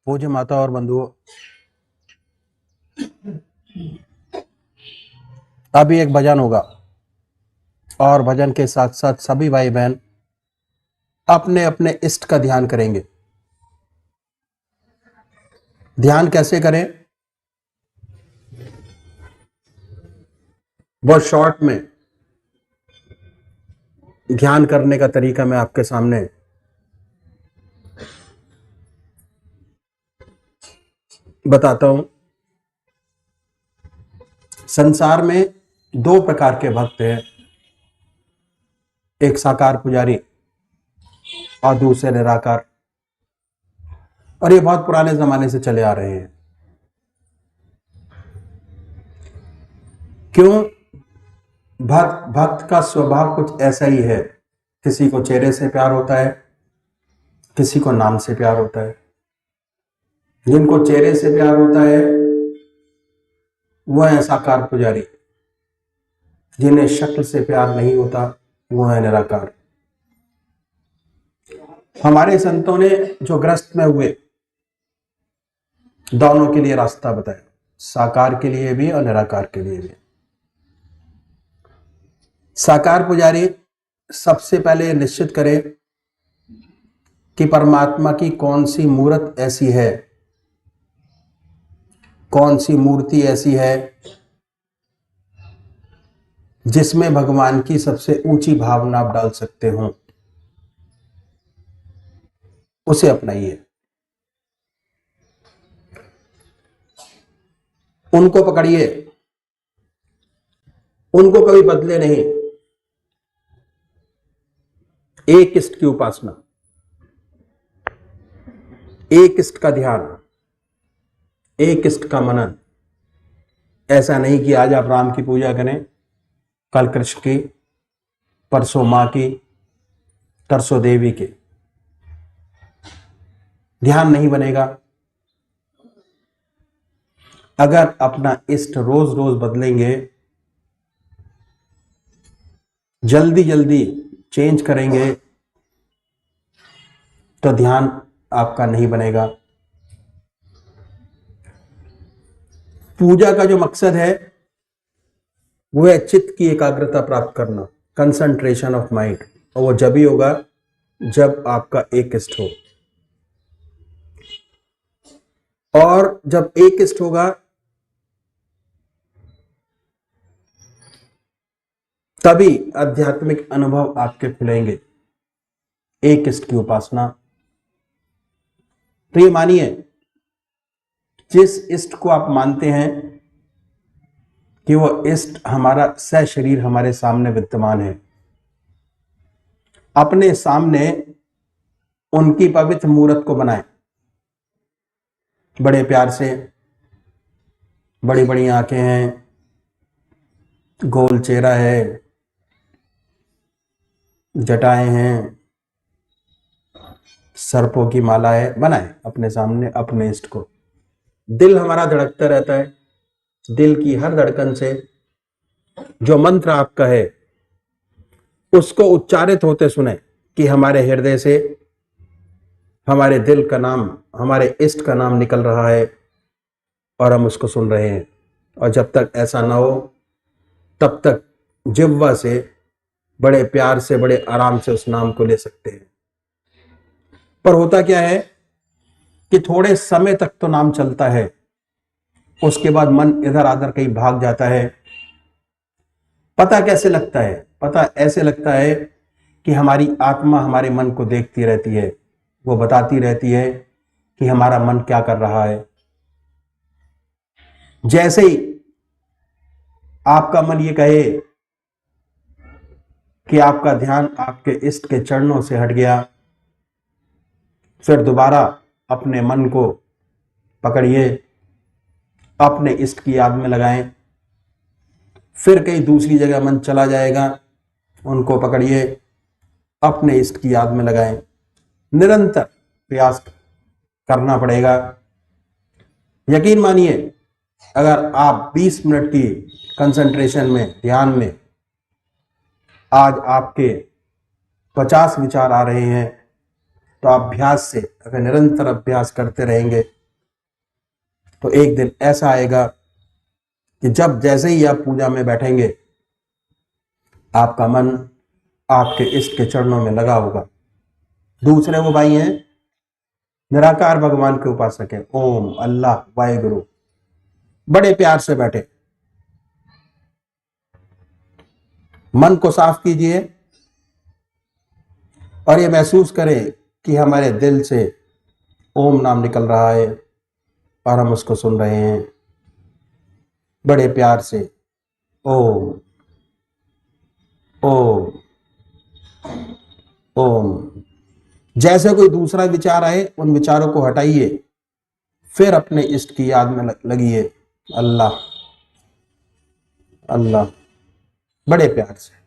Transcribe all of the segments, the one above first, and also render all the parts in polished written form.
पूज्य माता और बंधुओं, अभी एक भजन होगा और भजन के साथ साथ सभी भाई बहन अपने अपने इष्ट का ध्यान करेंगे। ध्यान कैसे करें, बहुत शॉर्ट में ध्यान करने का तरीका मैं आपके सामने बताता हूं। संसार में दो प्रकार के भक्त हैं, एक साकार पुजारी और दूसरे निराकार, और ये बहुत पुराने जमाने से चले आ रहे हैं। क्यों? भक्त का स्वभाव कुछ ऐसा ही है। किसी को चेहरे से प्यार होता है, किसी को नाम से प्यार होता है। जिनको चेहरे से प्यार होता है वह है साकार पुजारी, जिन्हें शक्ल से प्यार नहीं होता वह है निराकार। हमारे संतों ने जो ग्रस्त में हुए दोनों के लिए रास्ता बताया, साकार के लिए भी और निराकार के लिए भी। साकार पुजारी सबसे पहले निश्चित करे कि परमात्मा की कौन सी मूर्त ऐसी है, कौन सी मूर्ति ऐसी है जिसमें भगवान की सबसे ऊंची भावना आप डाल सकते हो, उसे अपनाइए। उनको पकड़िए, उनको कभी बदले नहीं। एक इष्ट की उपासना, एक इष्ट का ध्यान, एक इष्ट का मनन। ऐसा नहीं कि आज आप राम की पूजा करें, कल कृष्ण की, परसों मां की, तरसों देवी के। ध्यान नहीं बनेगा। अगर अपना इष्ट रोज रोज बदलेंगे, जल्दी जल्दी चेंज करेंगे, तो ध्यान आपका नहीं बनेगा। पूजा का जो मकसद है वो है चित्त की एकाग्रता प्राप्त करना, कंसंट्रेशन ऑफ माइंड, और वो जब ही होगा जब आपका एक इष्ट हो। और जब एक इष्ट होगा तभी आध्यात्मिक अनुभव आपके खुलेंगे। एक इष्ट की उपासना, तो ये मानिए, जिस इष्ट को आप मानते हैं कि वो इष्ट हमारा सशरीर हमारे सामने विद्यमान है, अपने सामने उनकी पवित्र मूर्त को बनाएं। बड़े प्यार से, बड़ी बड़ी आंखें हैं, गोल चेहरा है, जटाएं हैं, सर्पों की माला है, बनाएं अपने सामने अपने इष्ट को। दिल हमारा धड़कता रहता है, दिल की हर धड़कन से जो मंत्र आपका है उसको उच्चारित होते सुने कि हमारे हृदय से हमारे दिल का नाम, हमारे इष्ट का नाम निकल रहा है और हम उसको सुन रहे हैं। और जब तक ऐसा ना हो तब तक जिह्वा से बड़े प्यार से, बड़े आराम से उस नाम को ले सकते हैं। पर होता क्या है कि थोड़े समय तक तो नाम चलता है, उसके बाद मन इधर आधर कहीं भाग जाता है। पता कैसे लगता है? पता ऐसे लगता है कि हमारी आत्मा हमारे मन को देखती रहती है, वो बताती रहती है कि हमारा मन क्या कर रहा है। जैसे ही आपका मन ये कहे कि आपका ध्यान आपके इष्ट के चरणों से हट गया, फिर दोबारा अपने मन को पकड़िए, अपने इष्ट की याद में लगाएं। फिर कहीं दूसरी जगह मन चला जाएगा, उनको पकड़िए, अपने इष्ट की याद में लगाएं। निरंतर प्रयास करना पड़ेगा। यकीन मानिए, अगर आप 20 मिनट की कंसंट्रेशन में, ध्यान में, आज आपके 50 विचार आ रहे हैं, तो अभ्यास से अगर निरंतर अभ्यास करते रहेंगे तो एक दिन ऐसा आएगा कि जब जैसे ही आप पूजा में बैठेंगे आपका मन आपके इष्ट के चरणों में लगा होगा। दूसरे वो भाई हैं निराकार भगवान के उपासक है, ओम अल्लाह वाहेगुरु, बड़े प्यार से बैठे, मन को साफ कीजिए और ये महसूस करें कि हमारे दिल से ओम नाम निकल रहा है और हम उसको सुन रहे हैं बड़े प्यार से। ओम ओम ओम। जैसे कोई दूसरा विचार आए उन विचारों को हटाइए, फिर अपने इष्ट की याद में लगिए, अल्लाह अल्लाह, बड़े प्यार से।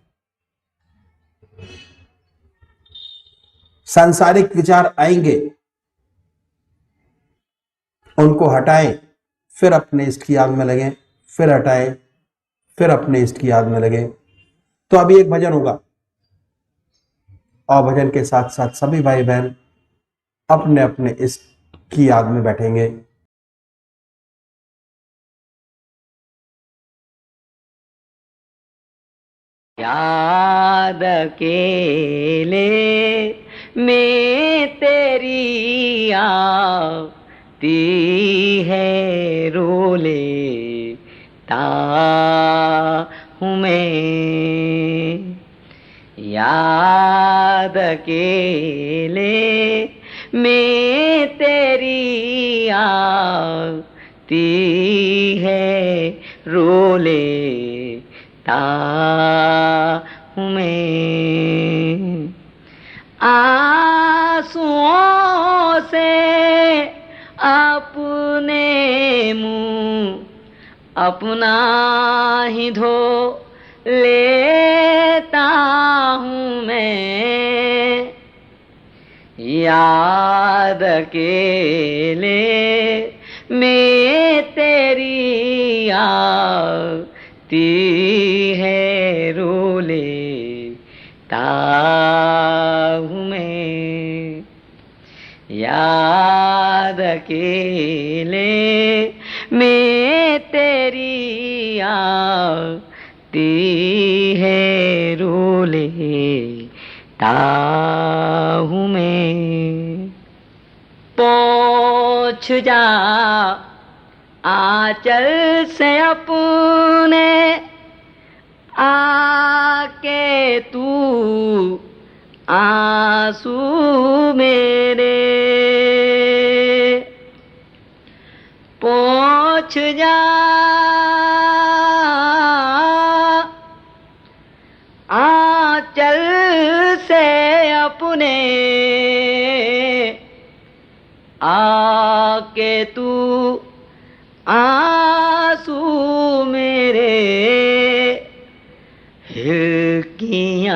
सांसारिक विचार आएंगे उनको हटाएं, फिर अपने इष्ट की याद में लगे, फिर हटाएं, फिर अपने इष्ट की याद में लगे। तो अभी एक भजन होगा और भजन के साथ साथ सभी भाई बहन अपने अपने इष्ट की याद में बैठेंगे। याद अकेले में तेरी आती है, रो लेता हूँ मैं। याद अकेले में तेरी आती है, रो लेता हूँ मैं। आंसुओं से अपने मुँह अपना ही धो लेता हूँ मैं। याद अकेले में तेरी आती है, रो लेता हूँ मैं। याद अकेले में तेरी आती है, रो लेता हूँ मैं। पहुँच जा आंचल से अपने आके तू आंसू मेरे। पहुँच जा आंचल से अपने आके तू आंसू मेरे। हिलकियाँ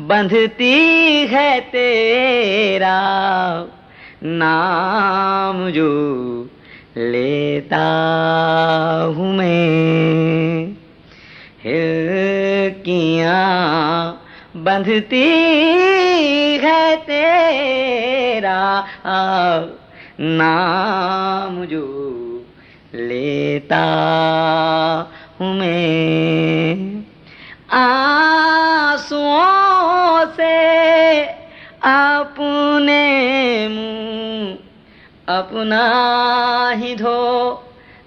बंधती है तेरा नाम जो लेता हूँ मैं। हिलकियाँ बंधती है तेरा नाम जो लेता हूँ मैं। आंसुओं से अपने मुँह अपना ही धो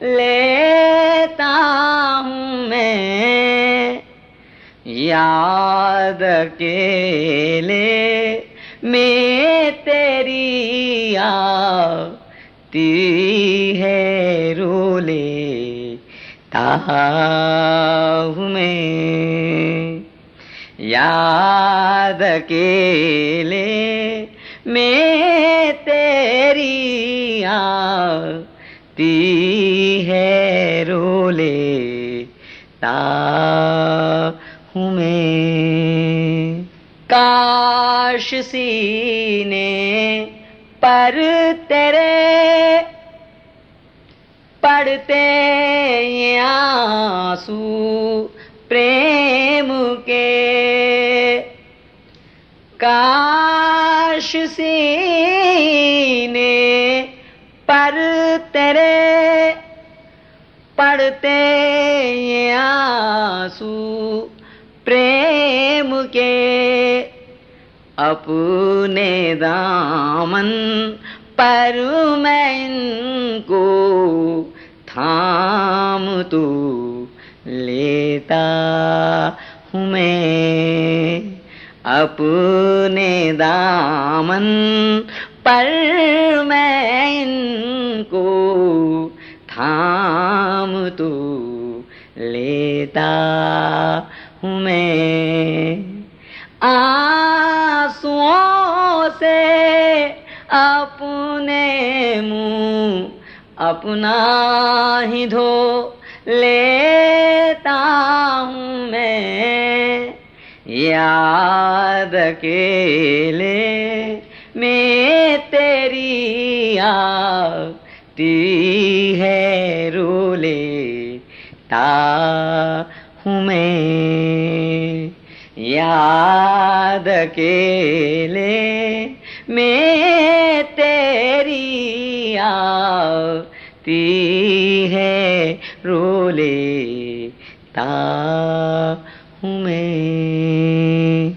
लेता हूँ मैं। याद अकेले में तेरी आती है, रो लेता हूँ मैं। याद अकेले में तेरी आती है, रो लेता हूँ मैं। काश सीने पर तेरे पड़ते ये आंसू प्रेम के। काश सीने पर तेरे पड़ते ये आंसू प्रेम के, अपने दामन पर मैं इनको थाम तो लेता हूँ मैं, अपने दामन पर मैं इनको थाम तो लेता हूँ मैं। आंसुओं से अपने मुंह अपना ही धो लेता हूँ मैं, याद अकेले में तेरी आती है, रो लेता हूँ मैं, याद अकेले में तेरी आती है, रो लेता हूँ मैं।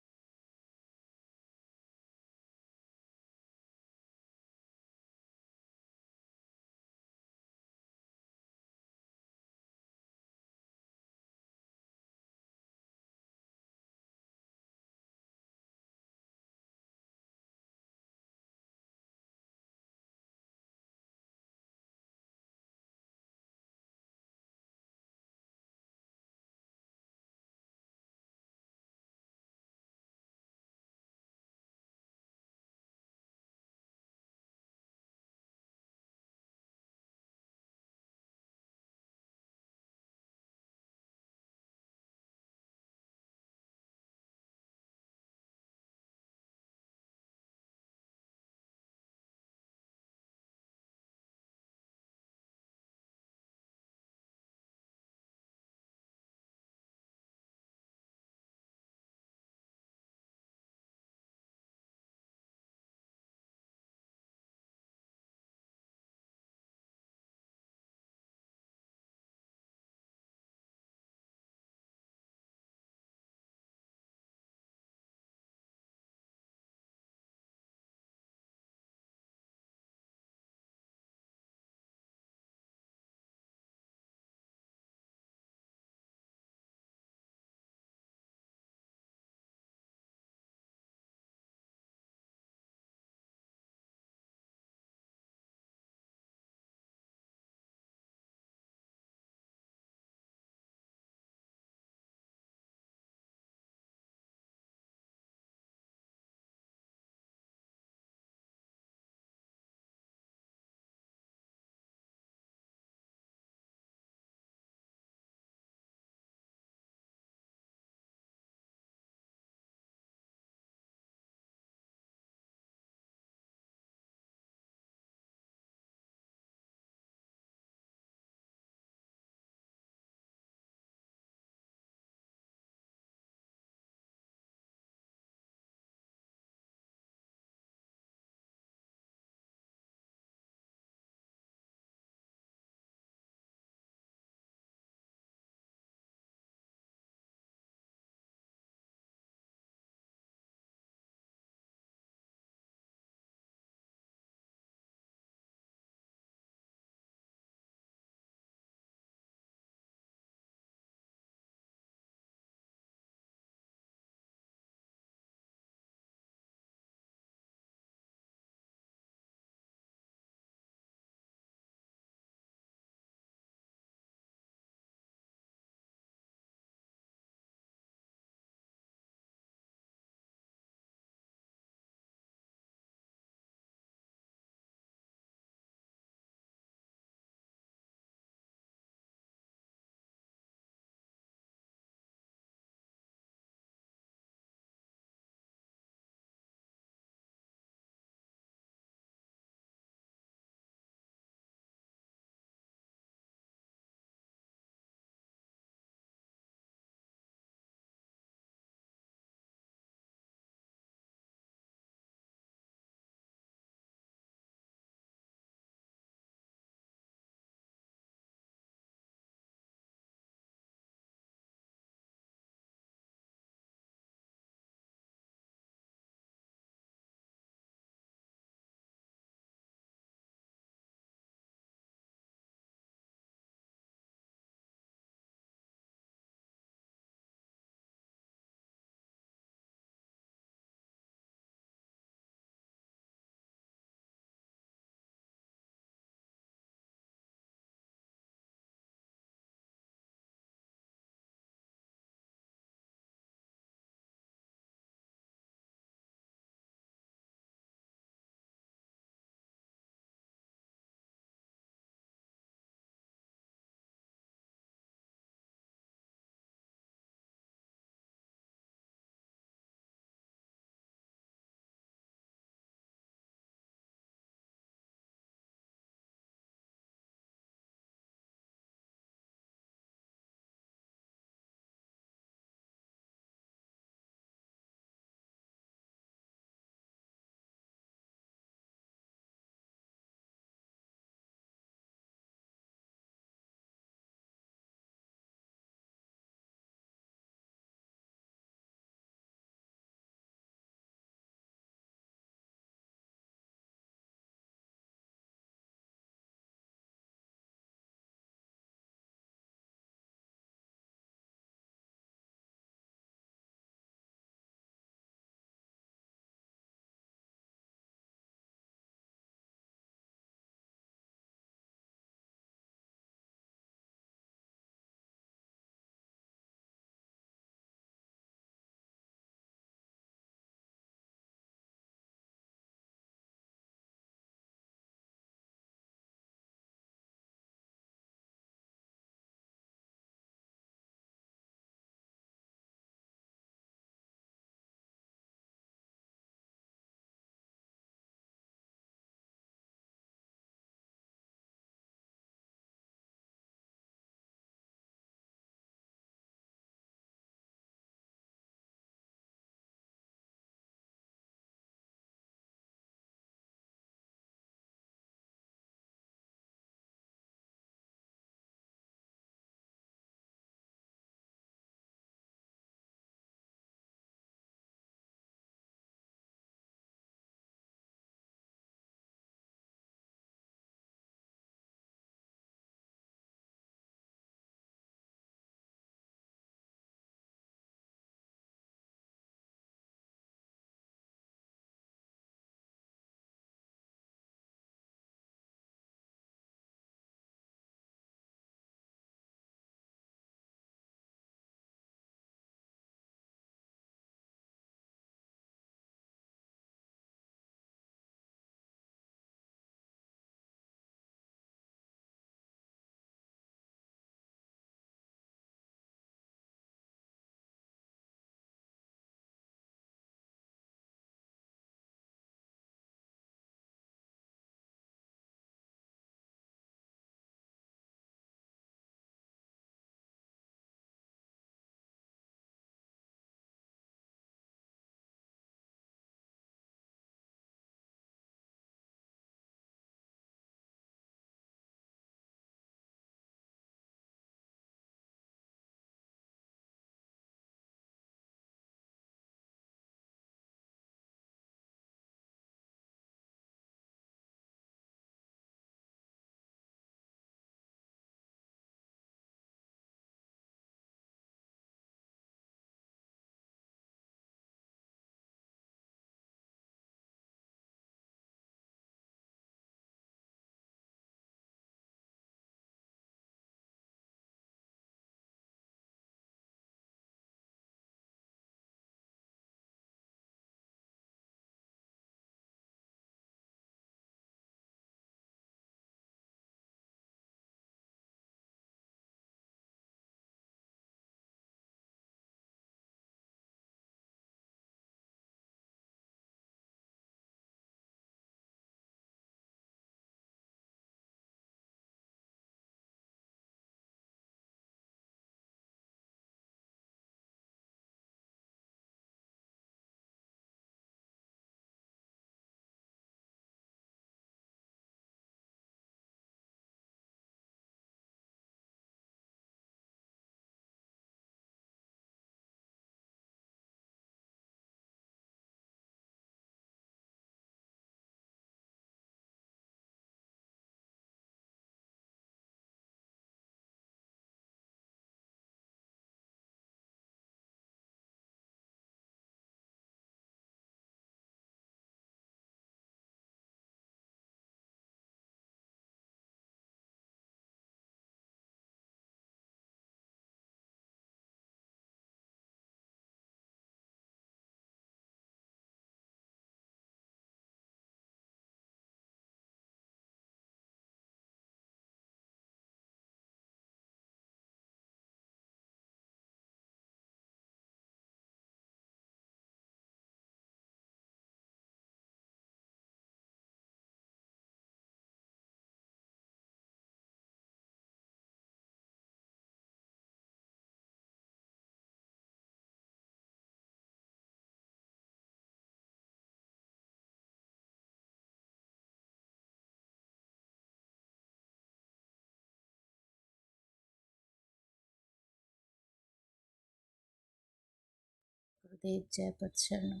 गुरुदेव जय पद शरणम।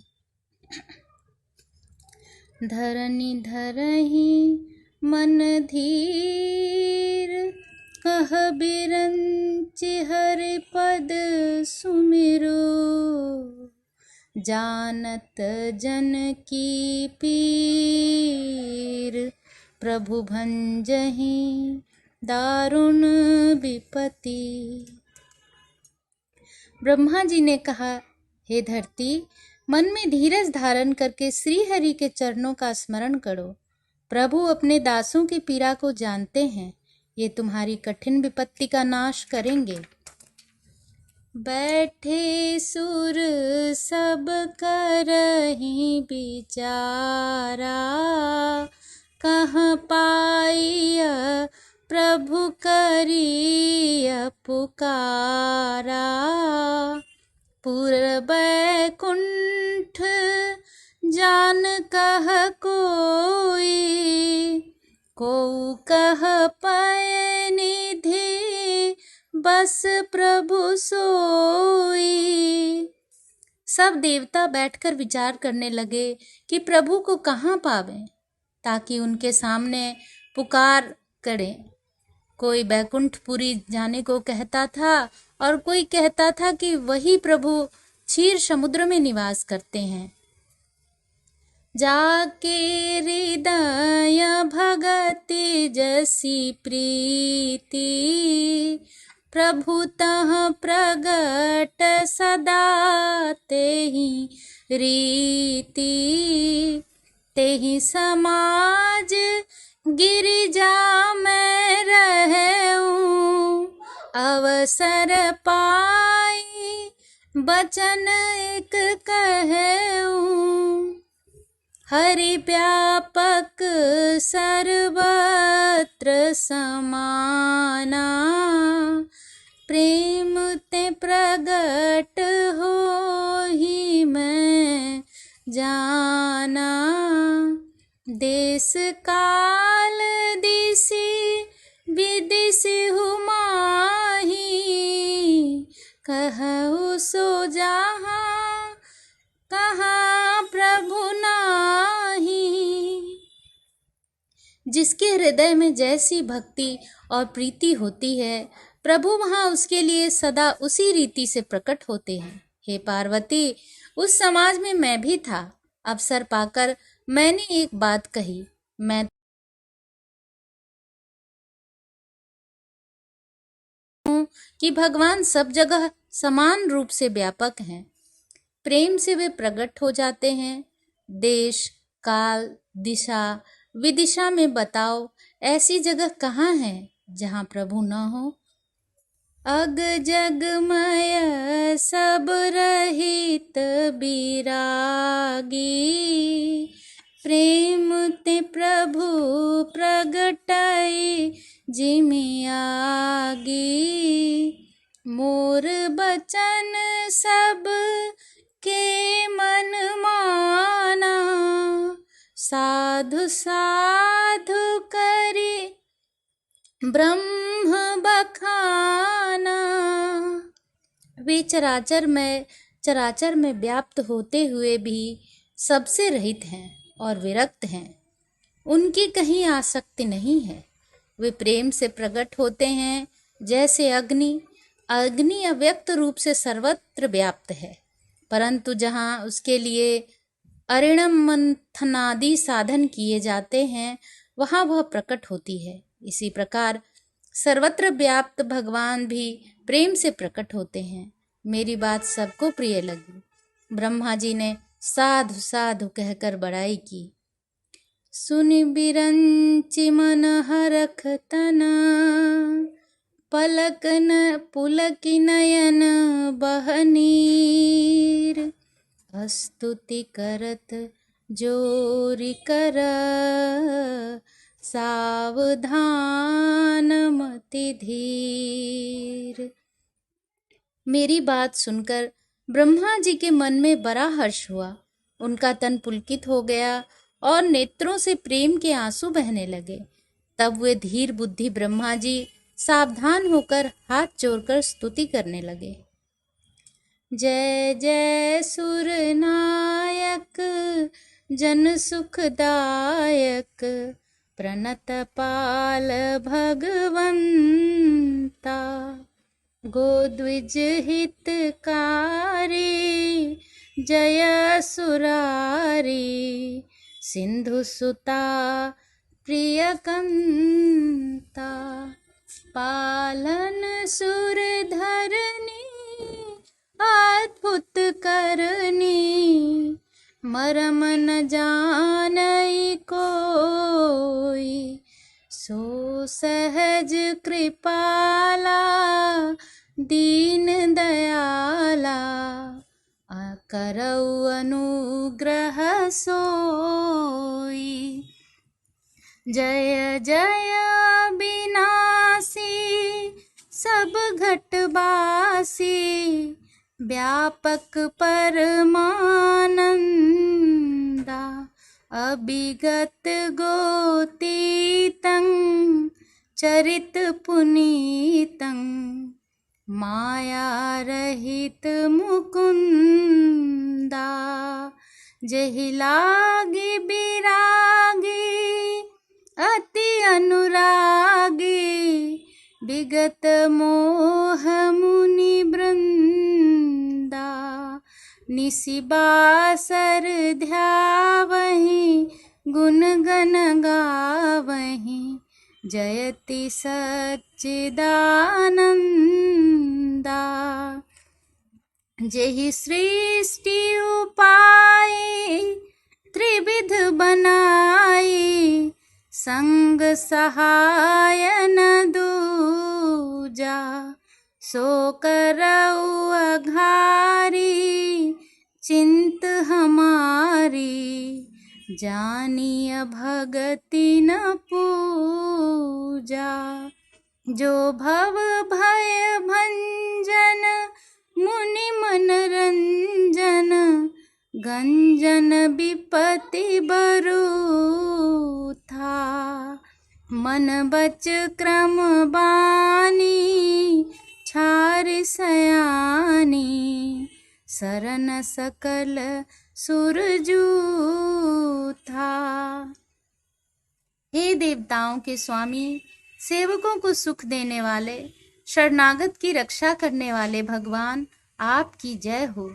धरनी धरही मन धीर, कह बिरंचि हरि पद सुमिरो। जानत जन की पीर, प्रभु भंजहि दारुण विपति। ब्रह्मा जी ने कहा, हे धरती, मन में धीरज धारण करके श्री हरि के चरणों का स्मरण करो। प्रभु अपने दासों की पीड़ा को जानते हैं, ये तुम्हारी कठिन विपत्ति का नाश करेंगे। बैठे सुर सब करहि बिचारा, कहाँ पाइय प्रभु करिय पुकारा। पूर बैकुंठ जान कह कोई, को कह पाए निधि बस प्रभु सोई। सब देवता बैठकर विचार करने लगे कि प्रभु को कहाँ पावें, ताकि उनके सामने पुकार करें। कोई बैकुंठपुरी जाने को कहता था और कोई कहता था कि वही प्रभु क्षीर समुद्र में निवास करते हैं। जाके हृदय भगति जसी प्रीति, प्रभु तह प्रगट सदा तेहि रीति। तेहि समाज गिरिजा में रहूं, अवसर पाई बचन एक कहूं। हरि व्यापक सर्वत्र समाना, प्रेम ते प्रगट होहि मैं जाना। देश काल दिशि विदिशि हुमाही, कहु सो जहाँ कहाँ प्रभु नाही। जिसके हृदय में जैसी भक्ति और प्रीति होती है, प्रभु वहाँ उसके लिए सदा उसी रीति से प्रकट होते हैं। हे पार्वती, उस समाज में मैं भी था। अवसर पाकर मैंने एक बात कही, मैं हूँ कि भगवान सब जगह समान रूप से व्यापक हैं। प्रेम से वे प्रकट हो जाते हैं। देश काल दिशा विदिशा में बताओ, ऐसी जगह कहाँ है जहाँ प्रभु न हो। अग जगमय सब रहित बिरागी, प्रेम ते प्रभु प्रगटाई जिमि आगी। मोर बचन सब के मन माना, साधु साधु करी ब्रह्म बखाना। वे चराचर में व्याप्त होते हुए भी सबसे रहित हैं और विरक्त हैं। उनकी कहीं आसक्ति नहीं है। वे प्रेम से प्रकट होते हैं जैसे अग्नि अव्यक्त रूप से सर्वत्र व्याप्त है, परंतु जहाँ उसके लिए अरिणम मंथनादि साधन किए जाते हैं, वहाँ वह प्रकट होती है। इसी प्रकार सर्वत्र व्याप्त भगवान भी प्रेम से प्रकट होते हैं। मेरी बात सबको प्रिय लगी। ब्रह्मा जी ने साधु साधु कहकर बड़ाई की। सुनि बिरंचि मन हरख तना, पुलक नयन बहनीर। स्तुति करत जोरि कर, सावधान मति धीर। मेरी बात सुनकर ब्रह्मा जी के मन में बड़ा हर्ष हुआ। उनका तन पुलकित हो गया और नेत्रों से प्रेम के आंसू बहने लगे। तब वे धीर बुद्धि ब्रह्मा जी सावधान होकर हाथ जोड़कर स्तुति करने लगे। जय जय सुरनायक जन सुखदायक प्रणत पाल भगवंता। गोद्विज हितकारी जय सुरारी सिंधु सुता प्रियकंता। पालन सुर धरनी अद्भुत करनी मरम न जानई कोई। सो सहज कृपाला दीन दयाला करौ अनुग्रह सोई। जय जय विनाशी सब घटवासी व्यापक परमानंदा। अभिगत गोतीतं चरित पुनीतं माया रहित मुकुंदा। जेहि लागी बिरागी अति अनुरागी विगत मोह मुनि वृंदा। निशिबासर ध्यावहि गुण गण गावहि जयति सच्चिदानंदा। जेहि सृष्टि उपाय त्रिविध बनाई संग सहाय न दूजा। सो करौ अघारी चिंत हमारी जानिय भगति न पूजा। जो भव भय भंजन मुनि मनरंजन गंजन विपति बरूथा। मन बच क्रम बानी छार सयानी सरन सकल सुरजूथा। हे देवताओं के स्वामी, सेवकों को सुख देने वाले, शरणागत की रक्षा करने वाले भगवान, आपकी जय हो,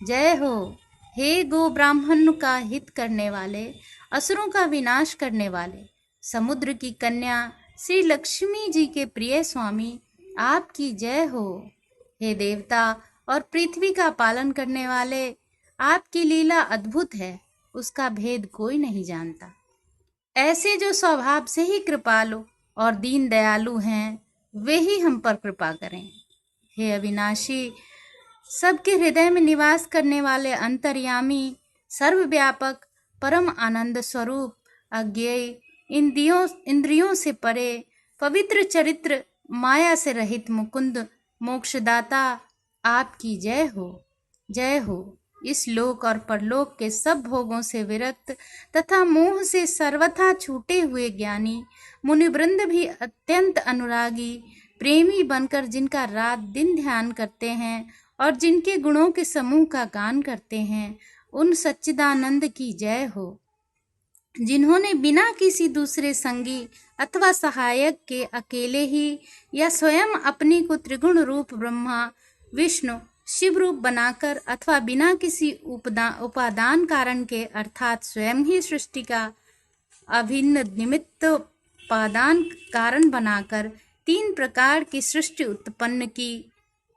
जय हो। हे गो ब्राह्मण का हित करने वाले, असुरों का विनाश करने वाले, समुद्र की कन्या श्री लक्ष्मी जी के प्रिय स्वामी, आपकी जय हो। हे देवता और पृथ्वी का पालन करने वाले, आपकी लीला अद्भुत है, उसका भेद कोई नहीं जानता। ऐसे जो स्वभाव से ही कृपालु और दीन दयालु हैं, वे ही हम पर कृपा करें। हे अविनाशी, सबके हृदय में निवास करने वाले अंतर्यामी, सर्वव्यापक, परम आनंद स्वरूप, अज्ञेय, इंद्रियों से परे, पवित्र चरित्र, माया से रहित मुकुंद, मोक्षदाता, आपकी जय हो, जय हो। इस लोक और परलोक के सब भोगों से विरक्त तथा मोह से सर्वथा छूटे हुए ज्ञानी मुनिवृंद भी अत्यंत अनुरागी प्रेमी बनकर जिनका रात दिन ध्यान करते हैं और जिनके गुणों के समूह का गान करते हैं, उन सच्चिदानंद की जय हो। जिन्होंने बिना किसी दूसरे संगी अथवा सहायक के अकेले ही या स्वयं अपनी को त्रिगुण रूप ब्रह्मा, विष्णु, शिव रूप बनाकर अथवा बिना किसी उपादान कारण के अर्थात स्वयं ही सृष्टि का अभिन्न निमित्त उपादान कारण बनाकर 3 प्रकार की सृष्टि उत्पन्न की,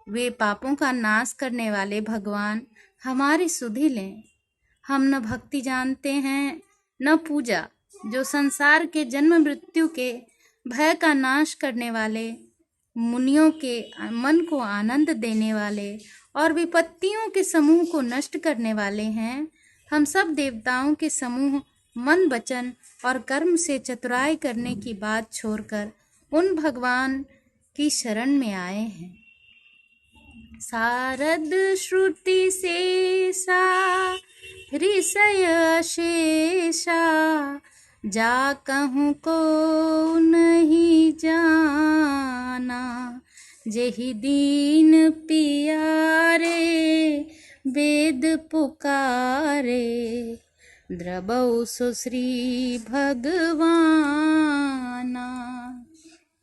वे पापों का नाश करने वाले भगवान हमारी सुधि लें। हम न भक्ति जानते हैं न पूजा, जो संसार के जन्म मृत्यु के भय का नाश करने वाले, मुनियों के मन को आनंद देने वाले और विपत्तियों के समूह को नष्ट करने वाले हैं। हम सब देवताओं के समूह मन, वचन और कर्म से चतुराई करने की बात छोड़कर उन भगवान की शरण में आए हैं। सारद श्रुति शेषा ऋषय शेषा, जा कहूँ को नहीं जाना, जेहि दीन पियारे वेद पुकारे, द्रवौ सुश्री भगवाना।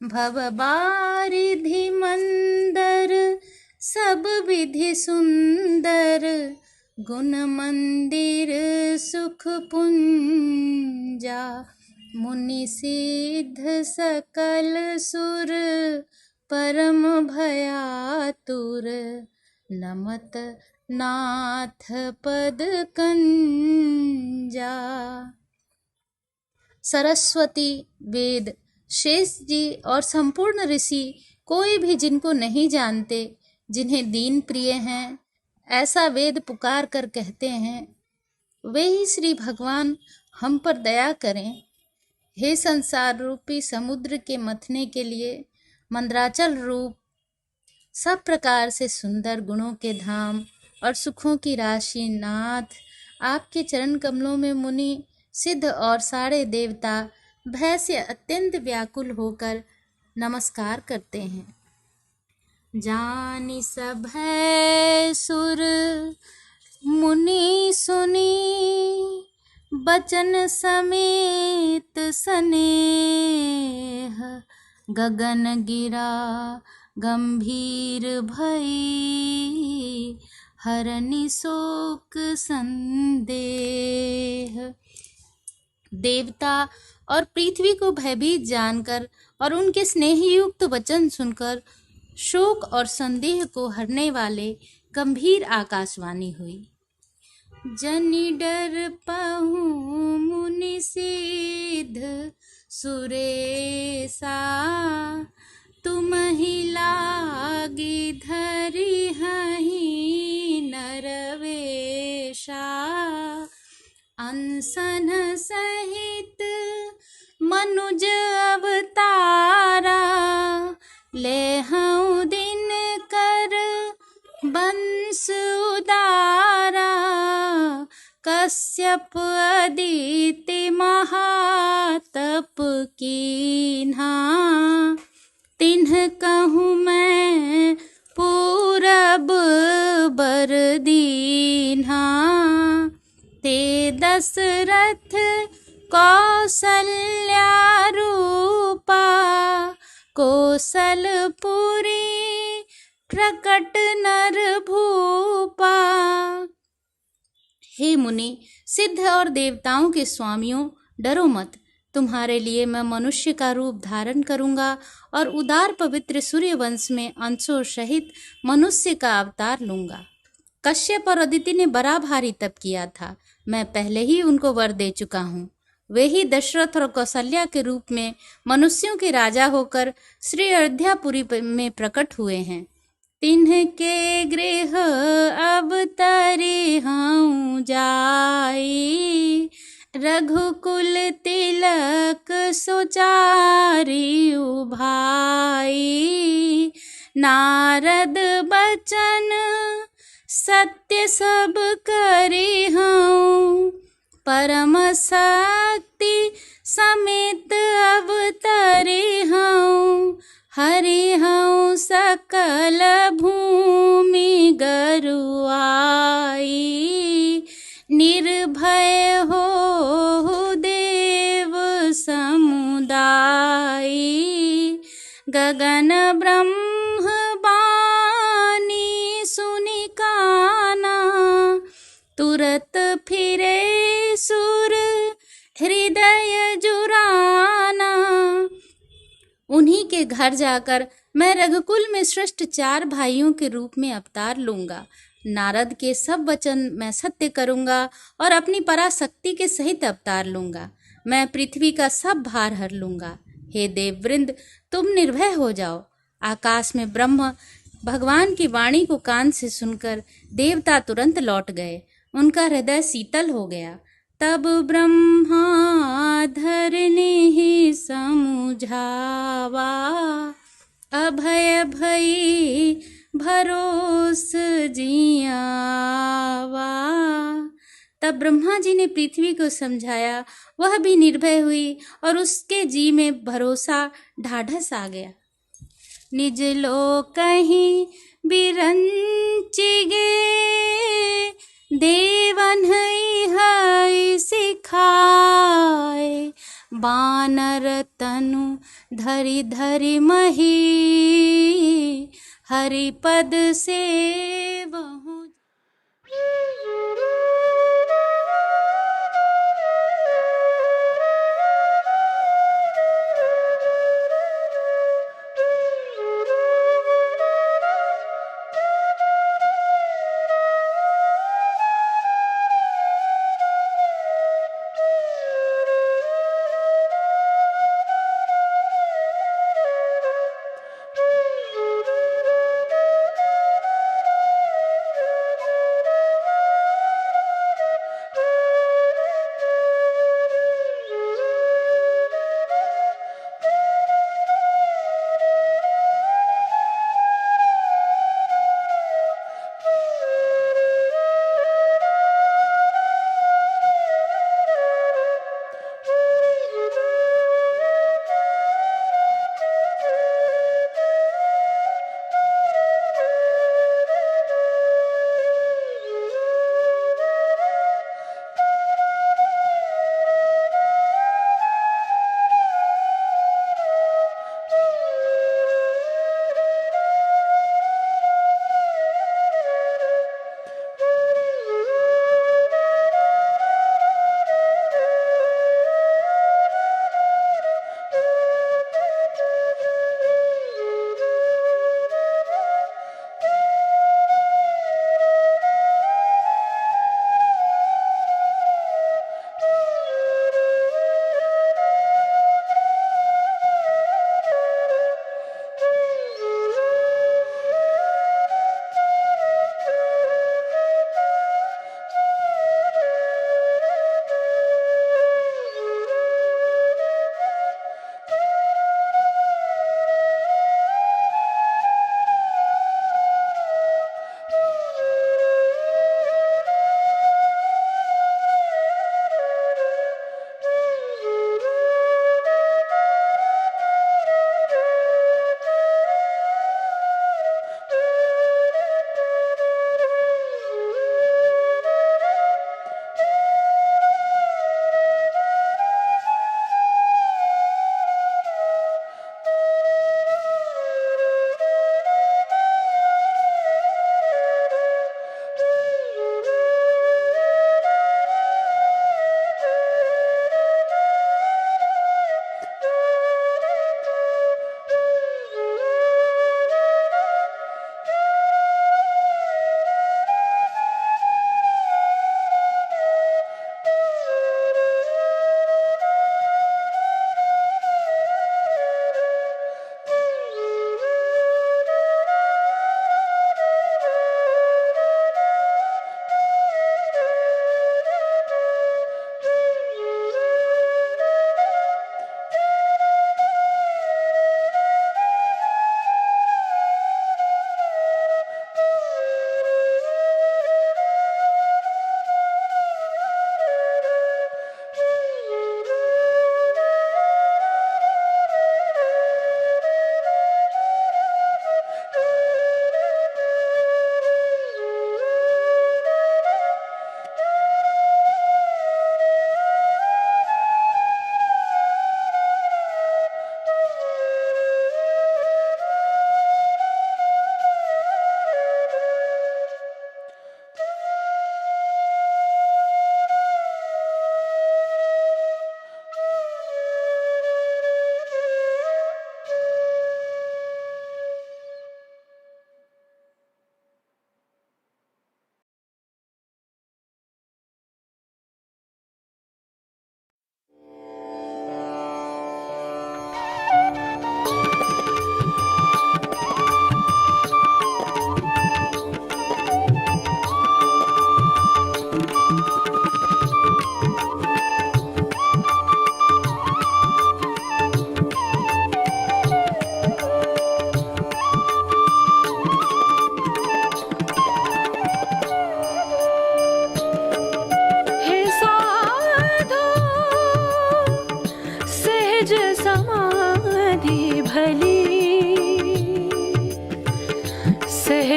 भवबारिधि मंदर सब विधि सुंदर, गुण मंदिर सुख पुंजा। मुनि सिद्ध सकल सुर, परम भयातुर, नमत नाथ पद कंजा। सरस्वती, वेद, शेष जी और संपूर्ण ऋषि कोई भी जिनको नहीं जानते, जिन्हें दीन प्रिय हैं, ऐसा वेद पुकार कर कहते हैं, वे ही श्री भगवान हम पर दया करें। हे संसार रूपी समुद्र के मथने के लिए मंद्राचल रूप, सब प्रकार से सुंदर गुणों के धाम और सुखों की राशि नाथ, आपके चरण कमलों में मुनि, सिद्ध और सारे देवता भय से अत्यंत व्याकुल होकर नमस्कार करते हैं। जानि सभय सुर मुनि सुनी, बचन समेत स्नेह। गगन गिरा गंभीर भई, हरनि शोक संदेह। देवता और पृथ्वी को भयभीत जानकर और उनके स्नेहयुक्त वचन सुनकर शोक और संदेह को हरने वाले गंभीर आकाशवाणी हुई। जनि डर पहुँ मुनि सिद्ध सुरेशा, तुमहि लागी धरि हहि नरवेशा। अनशन सहित मनुज अवतारा, लेहउँ दिन कर बंश उदारा। कश्यप अदिति महातप कीन्हा, तिन्ह कहूँ मैं पूरब बर दीन्हा। ते दशरथ कौसल्या रूपा, कौशलपुरी प्रकट नर भूपा। हे मुनि, सिद्ध और देवताओं के स्वामियों, डरो मत। तुम्हारे लिए मैं मनुष्य का रूप धारण करूंगा और उदार पवित्र सूर्य वंश में अंशों सहित मनुष्य का अवतार लूंगा। कश्यप और अदिति ने बड़ा भारी तप किया था, मैं पहले ही उनको वर दे चुका हूँ। वे ही दशरथ और कौशल्या के रूप में मनुष्यों के राजा होकर श्री अयोध्यापुरी में प्रकट हुए हैं। तिन्ह के गृह अवतरी हूँ जाई, रघुकुल तिलक सुचारी भाई। नारद बचन सत्य सब करी हूँ, परम शक्ति समेत अवतरी हूँ। हरि हूँ सकल भूमि गरुआई, निर्भय हो देव समुदाई। गगन ब्रह्म बानी सुनि काना, तुरत फिरे सुर हृदय जुराना। उन्हीं के घर जाकर मैं रघुकुल में श्रेष्ठ 4 भाइयों के रूप में अवतार लूंगा। नारद के सब वचन मैं सत्य करूंगा और अपनी पराशक्ति के सहित अवतार लूंगा। मैं पृथ्वी का सब भार हर लूंगा। हे देववृंद, तुम निर्भय हो जाओ। आकाश में ब्रह्म भगवान की वाणी को कान से सुनकर देवता तुरंत लौट गए। उनका हृदय शीतल हो गया। तब ब्रह्मा धरनी समुझावा, अभय भई भरोस जियावा। तब ब्रह्मा जी ने पृथ्वी को समझाया, वह भी निर्भय हुई और उसके जी में भरोसा ढाढ़स आ गया। निज लोक कहीं बिरंचिगे, देवन है सिखाए, बानर तनु धरि धरि मही, हरिपद सेवहु।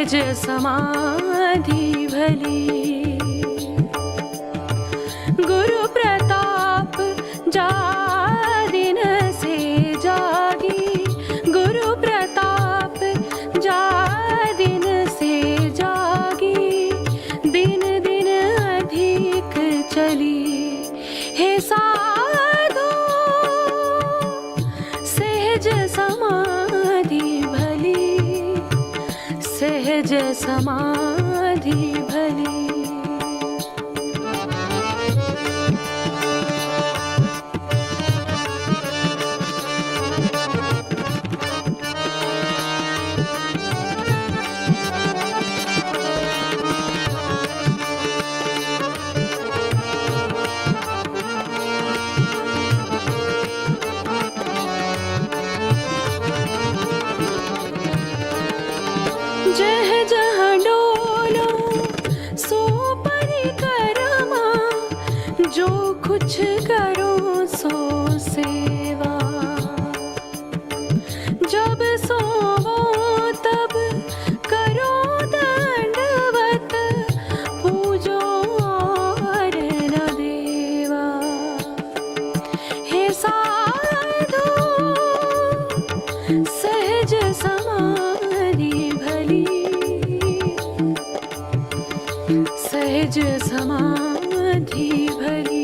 सहज समाधि भली। गुरु प्रताप जा दिन से जागी, गुरु प्रताप जा दिन से जागी, दिन दिन अधिक चली हे साधो सहज समाधि भली, सहज समाधि भली। जह जहाँ डोलो सो परिक्रमा, जो कुछ करो सो सेवा। जब सोवो तब करो दंडवत, पूजो और न देवा। हे साधो सहज समाधि भली, सहज समाधि भली।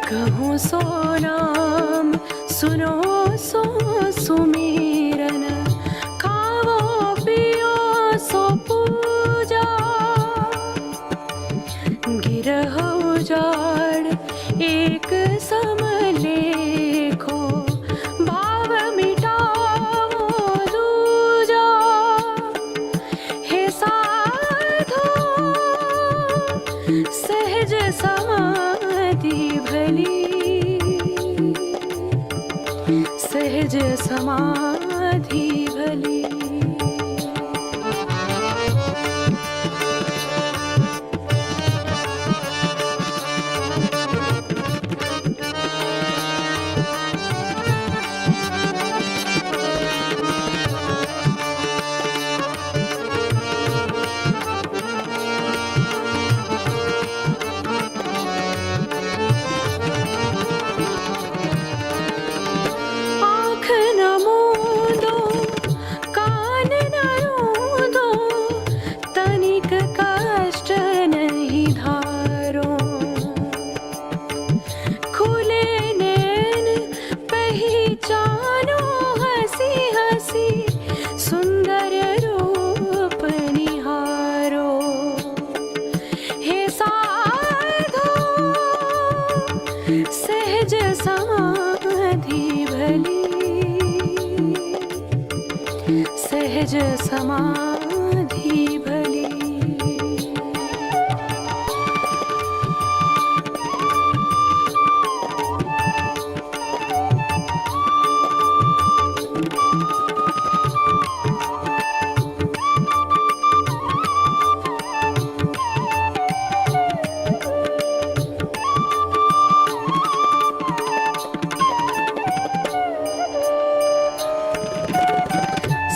कहूँ सो नाम सुनो सो सुमिरन, खाओ पियो सो पूजा। गिरह उजाड़ एक सम लेखो, भाव मिटाओ दूजा। हे साधो सहज समाधि भली, सहज समाधि भली। आँख न मूंदो, कान न रूंदो, तनिक कष्ट नहीं धारो। खुले नैन पहचानो हंसी हंसी, सुंदर रूप निहारो। हे साधो सहज समाधि भली, सहज समाधि भली।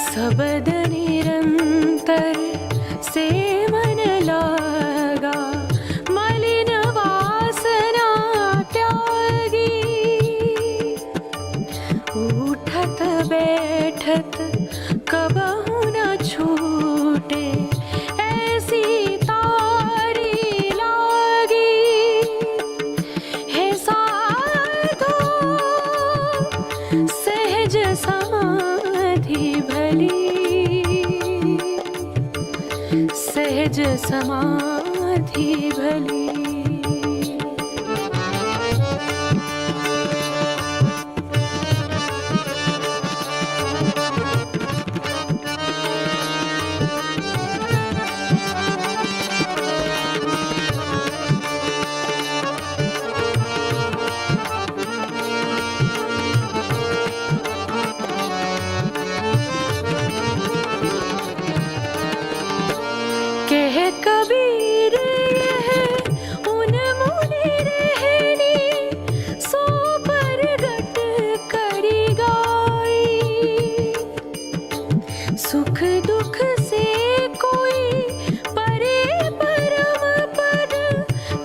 सबद निरंतर सेवन लागा, मलिन वासना त्यागी। उठत बैठत कबहु न छूटे, ऐसी तारी लागी। हे साधो सहज समाधि भली, सहज समाधि भली। कहे कबीर यह उनमुनि रहनी सो परगट करी गाई। सुख दुख से कोई परे परम पद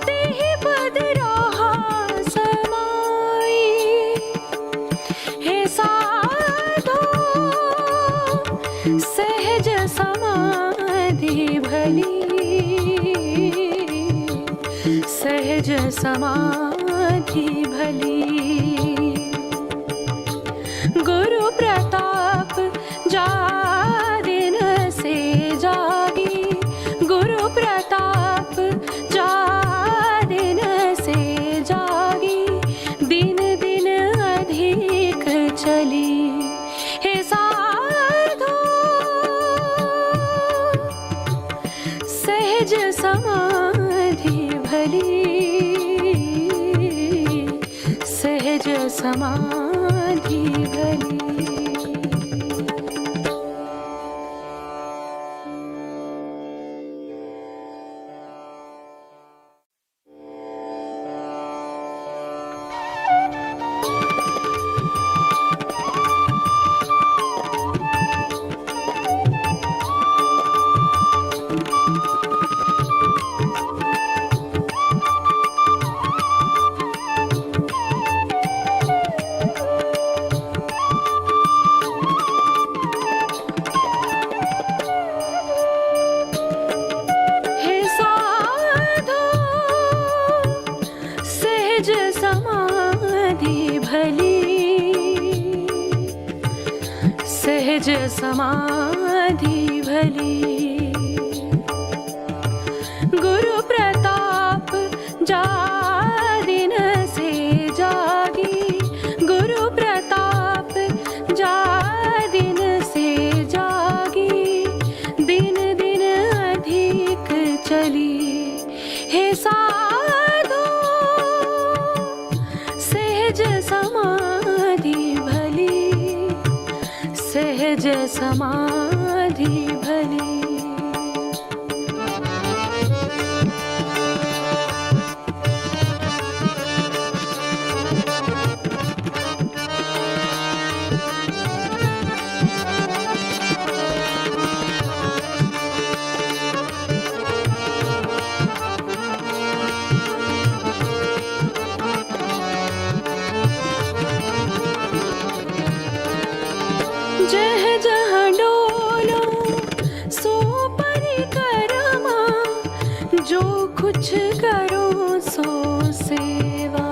तेहि पद रहा समाई। हे साधो सहज समाधि भली, सहज समाधि भली। गुरु प्रताप जा दिन से जागी, गुरु प्रताप जा दिन से जागी। दिन दिन अधिक चली हे साधो सहज समाधि भली, सहज समाधि भली। हे साधो सहज समाधि भली, सहज समाधि भली। गुरु प्रताप जा दिन से जागी, गुरु प्रताप जा दिन से जागी। दिन दिन अधिक चली हे साधो सहज समाधि भली, सहज समाधि भली। जह जहाँ डोलो सो परिक्रमा, जो कुछ करो सो सेवा।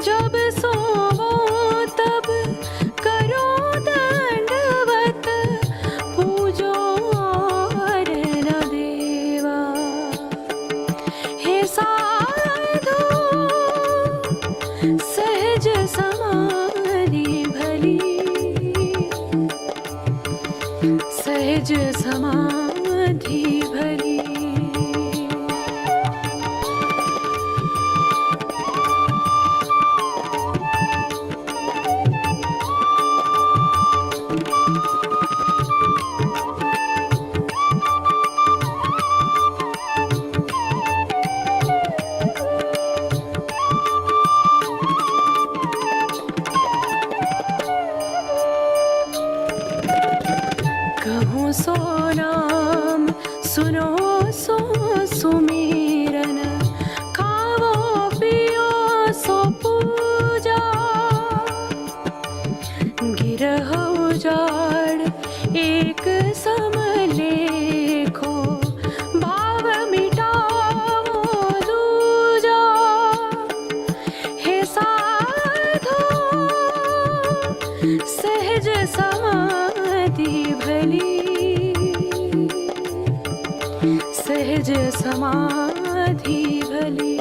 जब सोवो तब करो दंडवत, पूजो और न देवा। हे साधो सहज समाधि भली, सहज समाधि भली। कहूँ सो नाम सुनो सो सुमिरन, खावो पियो सो पूजा। गिरह उजाड़ एक सम लेखो, भाव मिटावो दूजा। हे साधो सहज समाधि भली, सहज समाधि भली।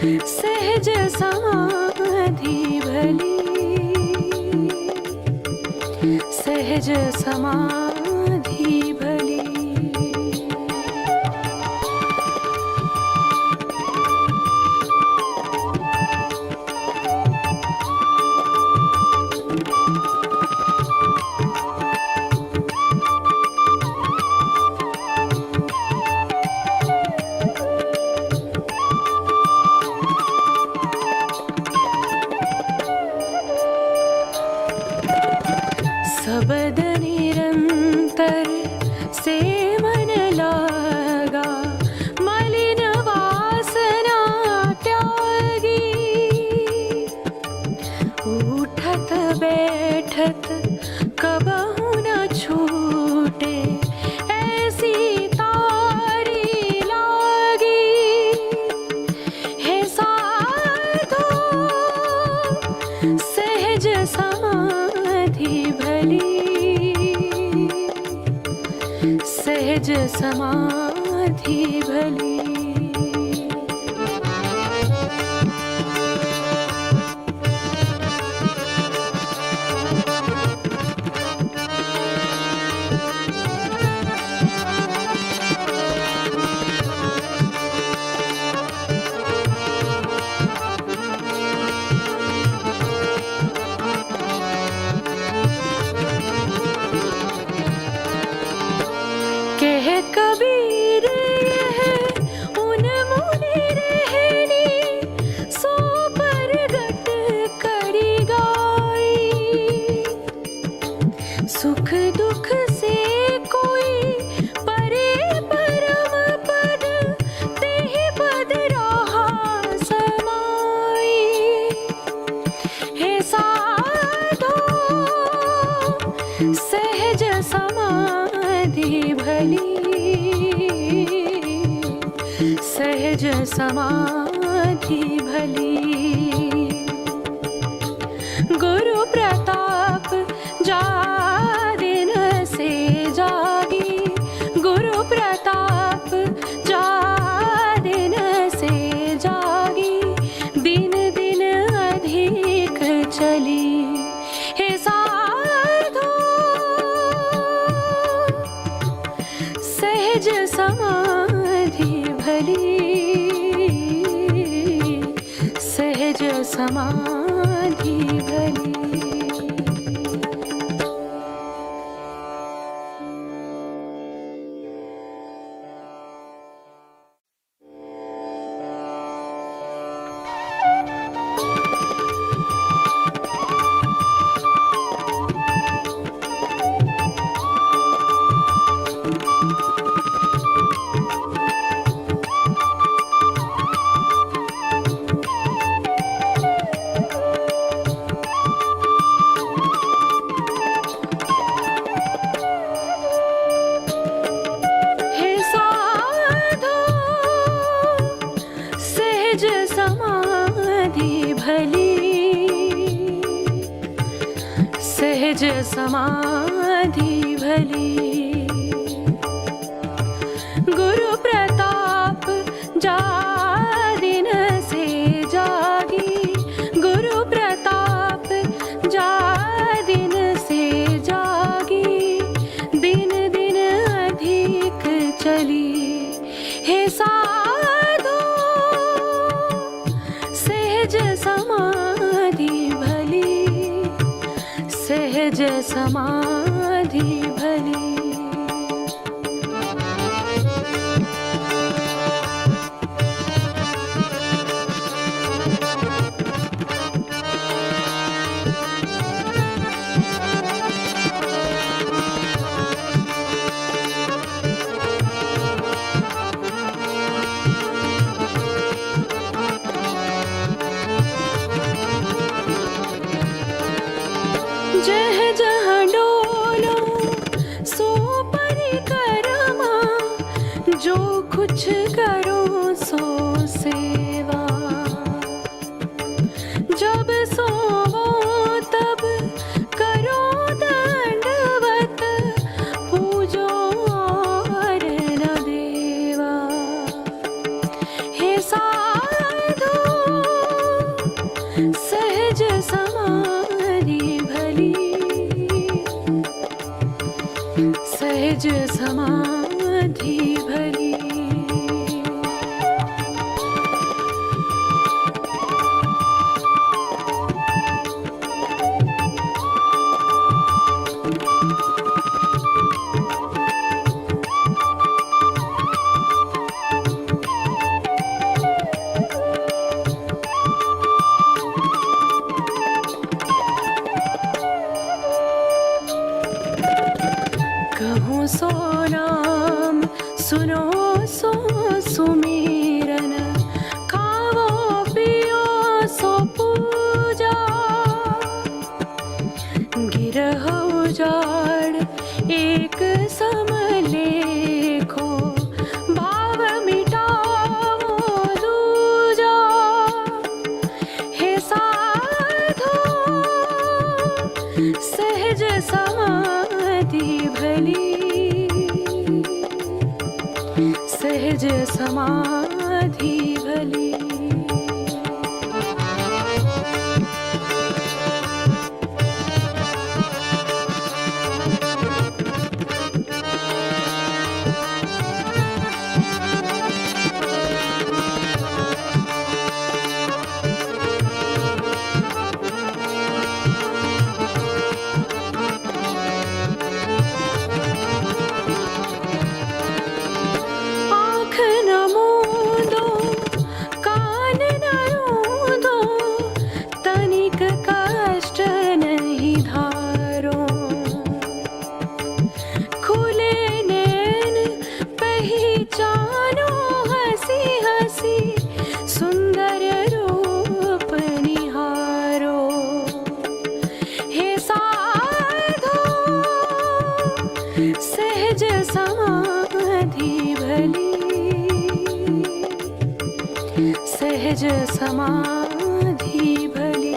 सहज समाधि भली, सहज समाधि भली। सबद निरंतर से मन लागा, मलिन वासना त्यागी। उठत बैठत कबहु न छूटे, ऐसी तारी लागी। हे साधो सहज समाधि भली, सहज समाधि भली। कह कबीर यह उन मुनि रहनी, सो परगट करी गाई। सुख दुख से कोई परे परम पद, तेहि पद रहा समाई। हे साधो सहज समाधि भली, सहज समाधि भली। गुरु प्रताप जा दिन से जागी, गुरु प्रताप जा दिन से जागी। दिन दिन अधिक चली, हे साधो सहज समाधि भली, सहज समाधि भली। हे साधो सहज समाधि भली, सहज समाधि भली। गुरु प्रताप जा दिन से जागी, गुरु प्रताप जा दिन से जागी। दिन दिन अधिक चली, हे साधो सहज समाधि भली, सहज समाधि भली। जह जहाँ डोर सहज समाधि भली। कहूँ सो नाम सुनो सो सुमिरन, खाओ पियो सो पूजा। गिरह उजाड़ एक सम लेखो, भाव मिटाओ दूजा। हे साधो सहज समाधि भली, सहज समाधि भली। आँख न मूंदो, कान न रूंदो, तनिक कष्ट नहीं धारो। खुले नैन पहचानो हंसी हंसी, सुंदर रूप निहारो। हे साधो सहज समाधि भली, सहज समाधि भली।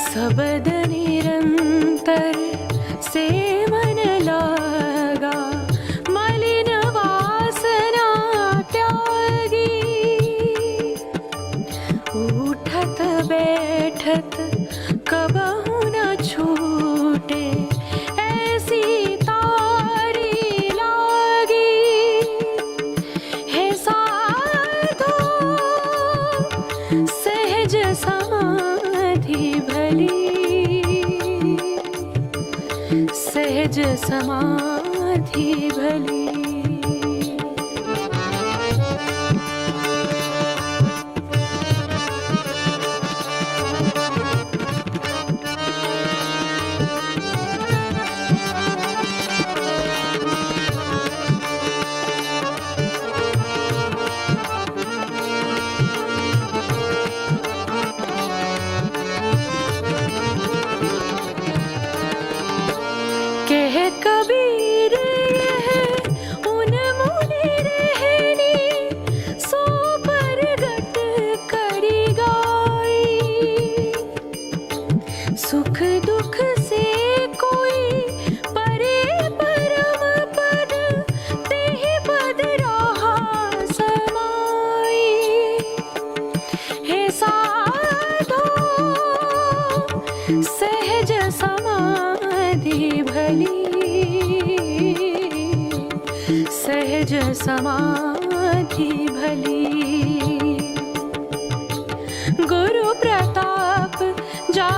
सबद निरंतर से मन लागा, मलिन वासना त्यागी। उठत बैठत कबहु न छूटे, ऐसी तारी लागी। हे साधो सहज समाधि भली, सहज समाधि भली। कह कबीर यह उन मुनि रहनी, सो परगट करी गाई। सुख दुख से कोई परे परम पद, तेहि पद रहा समाई। हे साधो सहज समाधि भली, सहज समाधि भली। गुरु प्रताप जा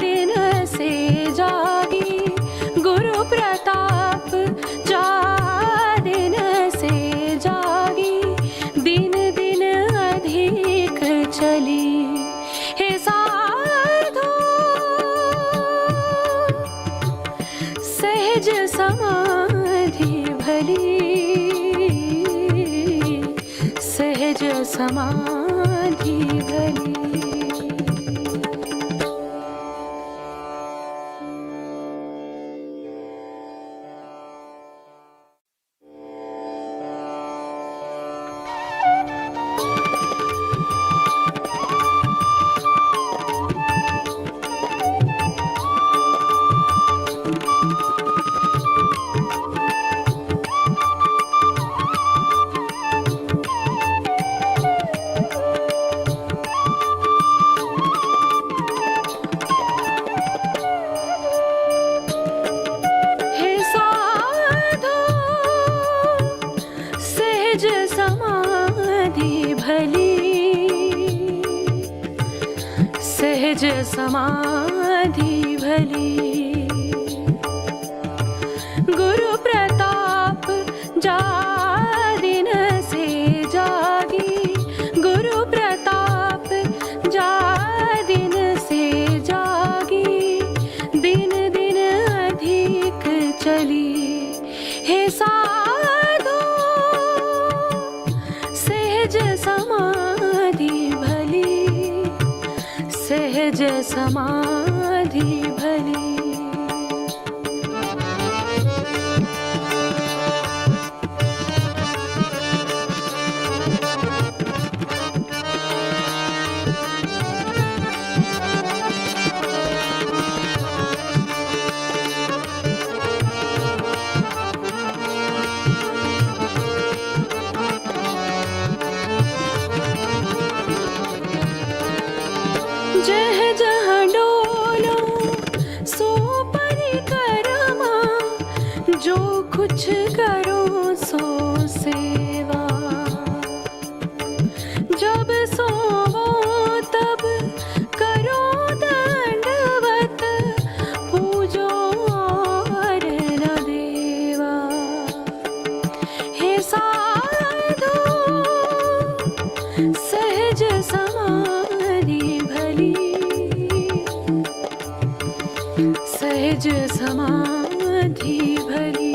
दिन से जागी, गुरु प्रताप जा दिन से जागी। दिन दिन अधिक चली, हे साधो सहज समाधि भली, सहज समाधि भली। समाधि भली गुरु प्रताप जा दिन से जागी गुरु प्रताप जा दिन से जागी दिन दिन अधिक चली हे साधो सहज समाधि भली सहज समाधि भली जह जहाँ डोलो सो परिक्रमा जो कुछ करो सो सेवा जब सोवो तब करो दंडवत पूजो और न देवा हे साधो सहज समाधि भली सहज समाधि भली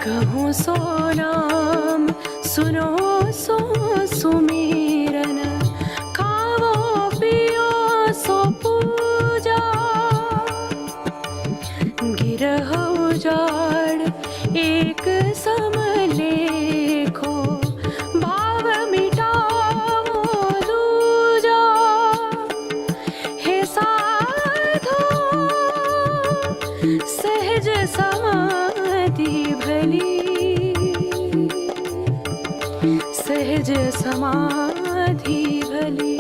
कहूँ सो नाम सुनो सो सुमिरन खावो पियो सो पूजा गिरह उजाड़ एक सम लेखो भाव मिटावो दूजा हे साधो सहज समाधि भली सहज समाधि भली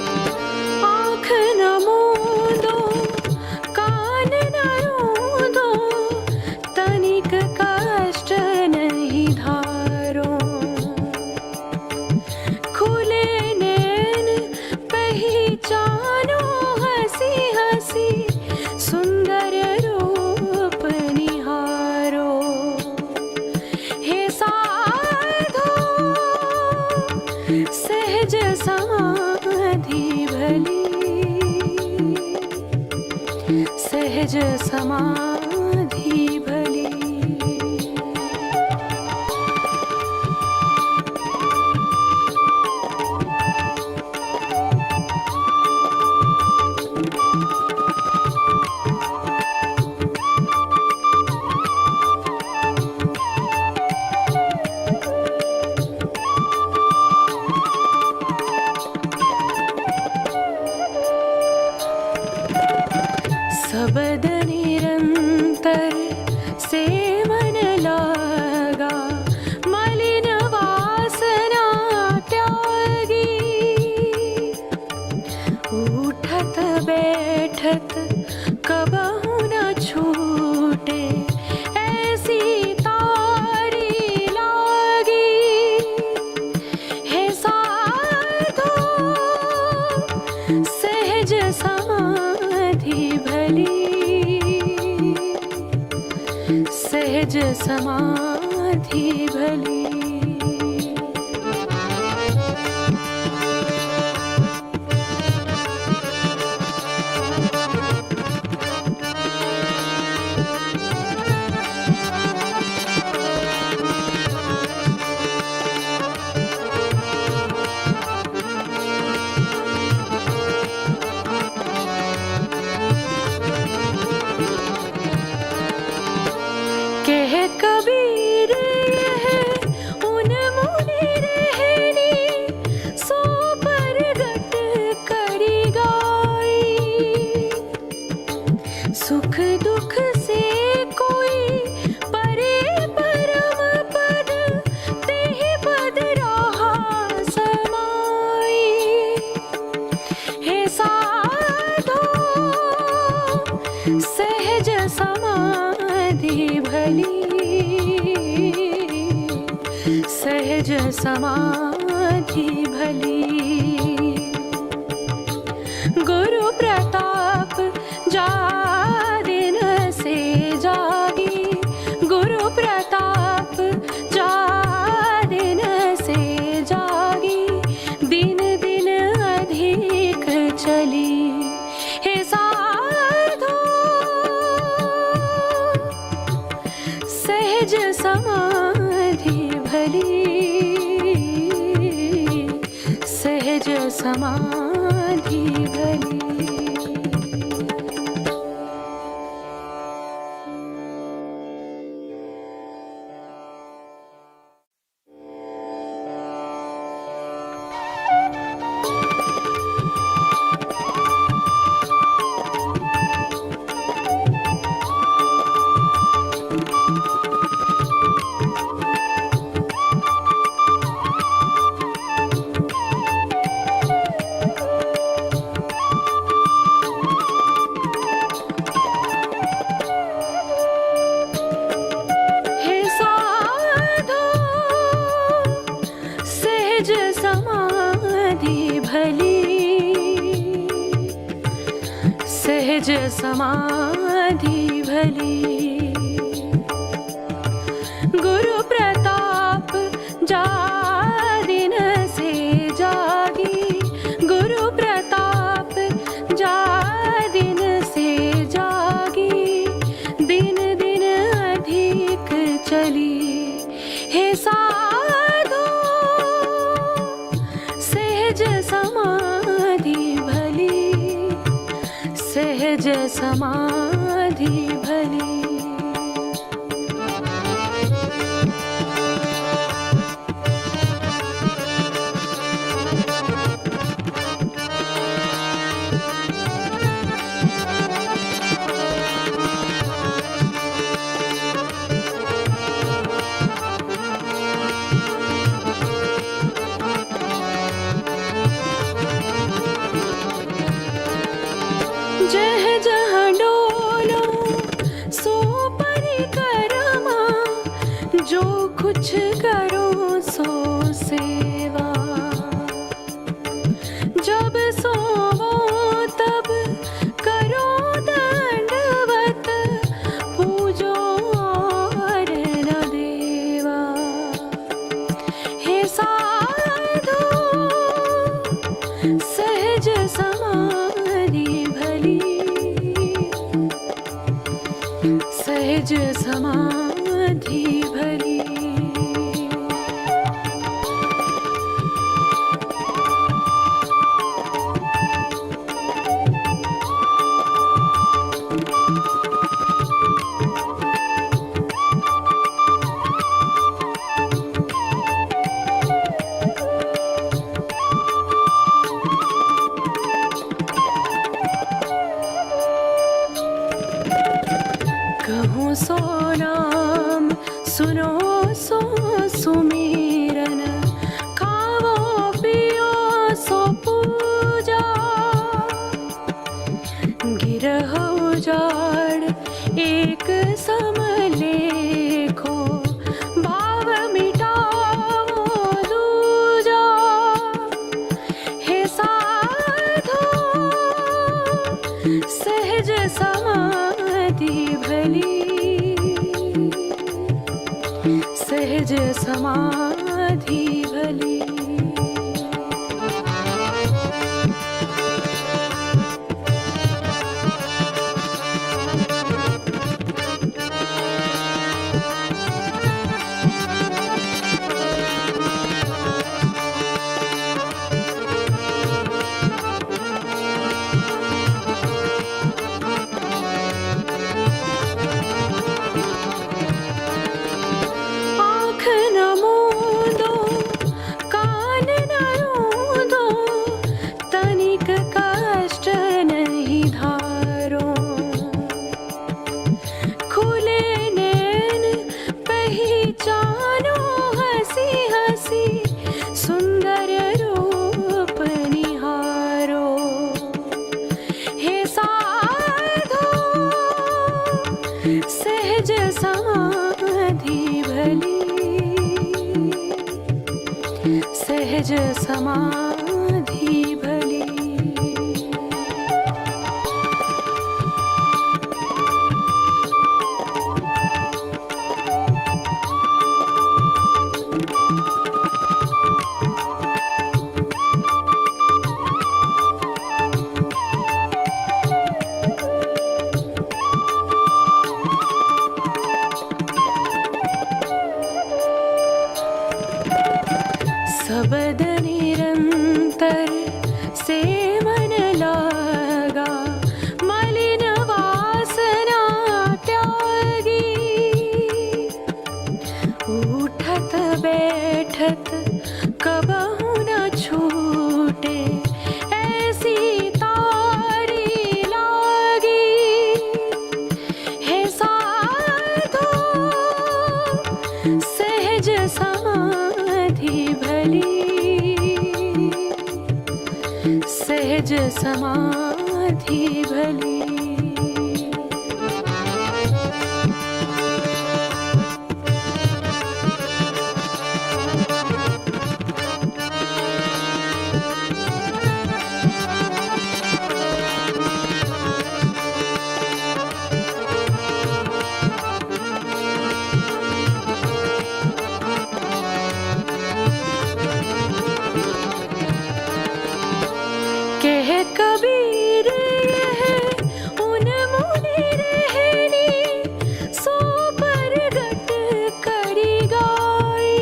आँख न मूंदो कान न रूंदो तनिक कष्ट नहीं धारो खुले नैन पहचानो हंसी हंसी सुंदर रूप निहारो हे साधो सहज समाधि भली सहज समाधि भली सबद निरंतर से मन लागा मलिन वासना त्यागी उठत बैठत कबहु न छूटे ऐसी तारी लागी हे साधो सहज समाधि भली सहज समाधि भली समाधि भली। गुरु प्रताप जा दिन से जागी, गुरु प्रताप जा दिन से जागी, दिन दिन अधिक चली। हे साधो सहज समाधि भली, सहज समाधि भली। हे साधो सहज समाधि भली, सहज समाधि भली। गुरु प्रताप जा दिन से जागी, गुरु प्रताप जा दिन से जागी, दिन दिन अधिक चली। हे साधो सहज समाधि भली, सहज समाधि भली। जह जहाँ डोलो सो परिक्रमा, जो कुछ करो सो सेवा। जब सोवो तब करो दंडवत, पूजो और न देवा। हे साधो सहज समाधि भली, सहज समाधि भली। कहूँ सो सहज समाधि भली। कह कबीर यह उनमुनि रहनी, सो परगट करी गाई।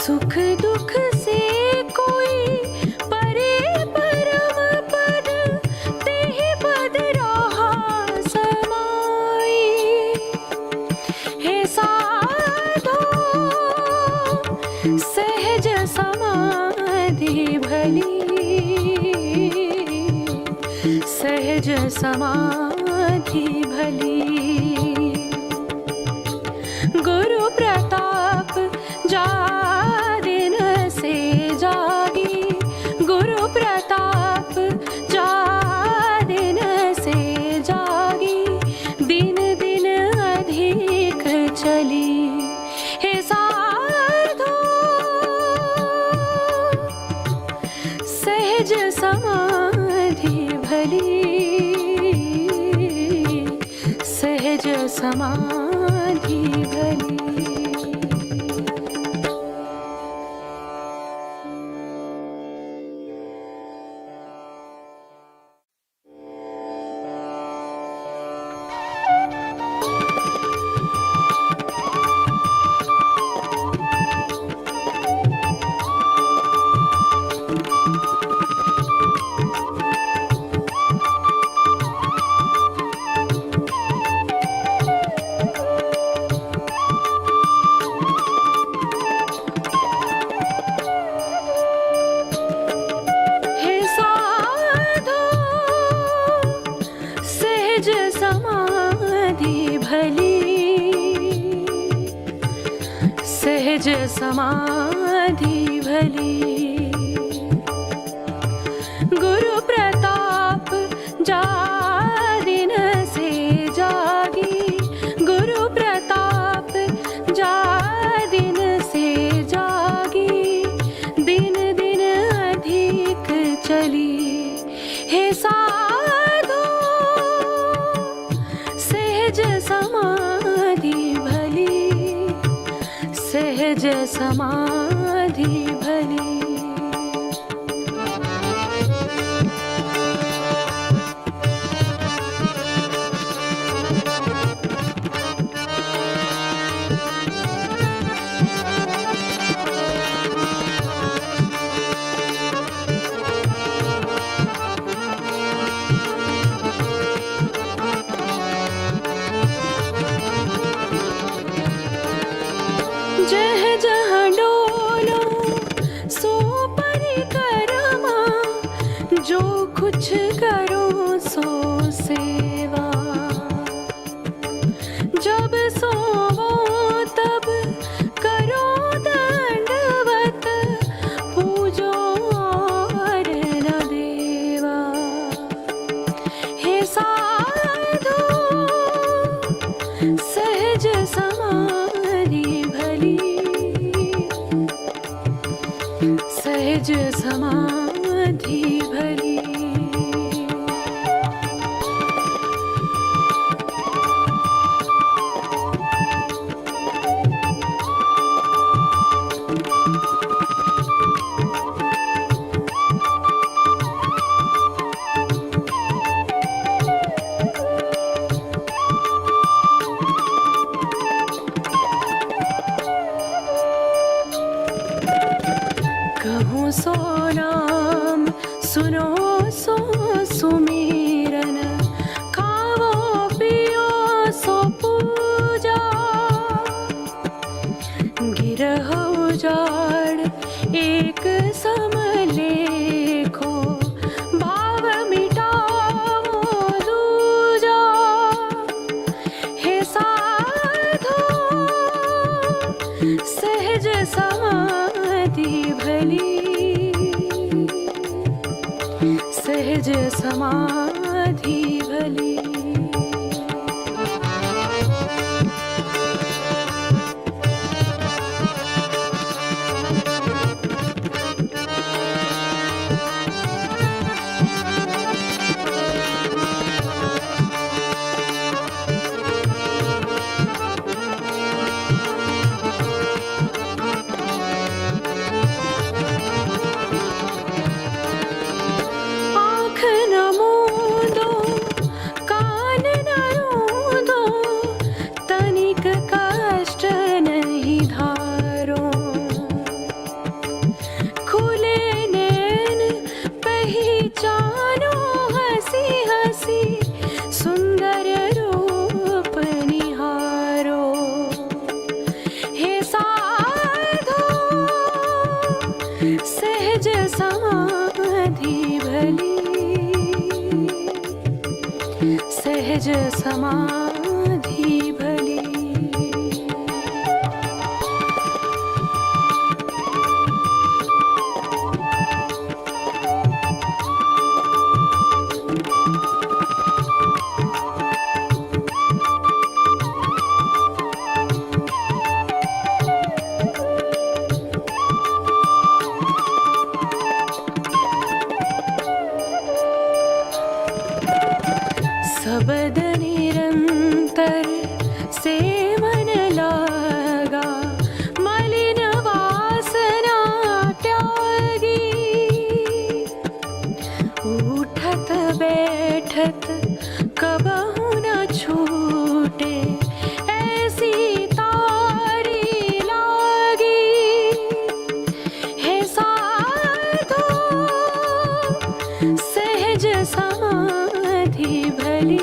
सुख दुख से कोई परे परम पद, तेहि पद रहा समाई। हे साधो सहज समाधि भली, सहज समाधि भली। गुरु प्रताप जा दिन से जागी, गुरु प्रताप जा दिन से जागी। दिन दिन अधिक चली, हे साधो सहज समाधि भली, सहज समाधि भली। हे साधो सहज समाधि भली, सहज समाधि भली। गुरु प्रताप जा दिन से जागी, गुरु प्रताप जा दिन से जागी। दिन दिन अधिक चली, हे साधो सहज समाधि भली, सहज समाधि भली। जह जहाँ डोलो सो परिक्रमा, जो कुछ करो सो सेवा। जब सोवो तब करो दंडवत, पूजो और न देवा। हे साधो सहज समाधि भली, सहज समाधि भली। कहूँ सो नाम, सुनो सो सुमिरन, खावो पियो सो पूजा। गिरह उजाड़ एक सम लेखो, भाव मिटावो दूजा। हे साधो सहज समाधि भली, समाधि भली। आँख न मूंदो, कान न रूंदो, तनिक कष्ट नहीं धारो। खुले नैन पहचानो हंसी हंसी, सुंदर रूप निहारो। हे साधो सहज समाधि भली, सहज समाधि भली। सबद निरंतर से मन लागा, मलिन वासना त्यागी। उठत बैठत कबहु न छूटे, ऐसी तारी लागी। हे साधो सहज समाधि भली,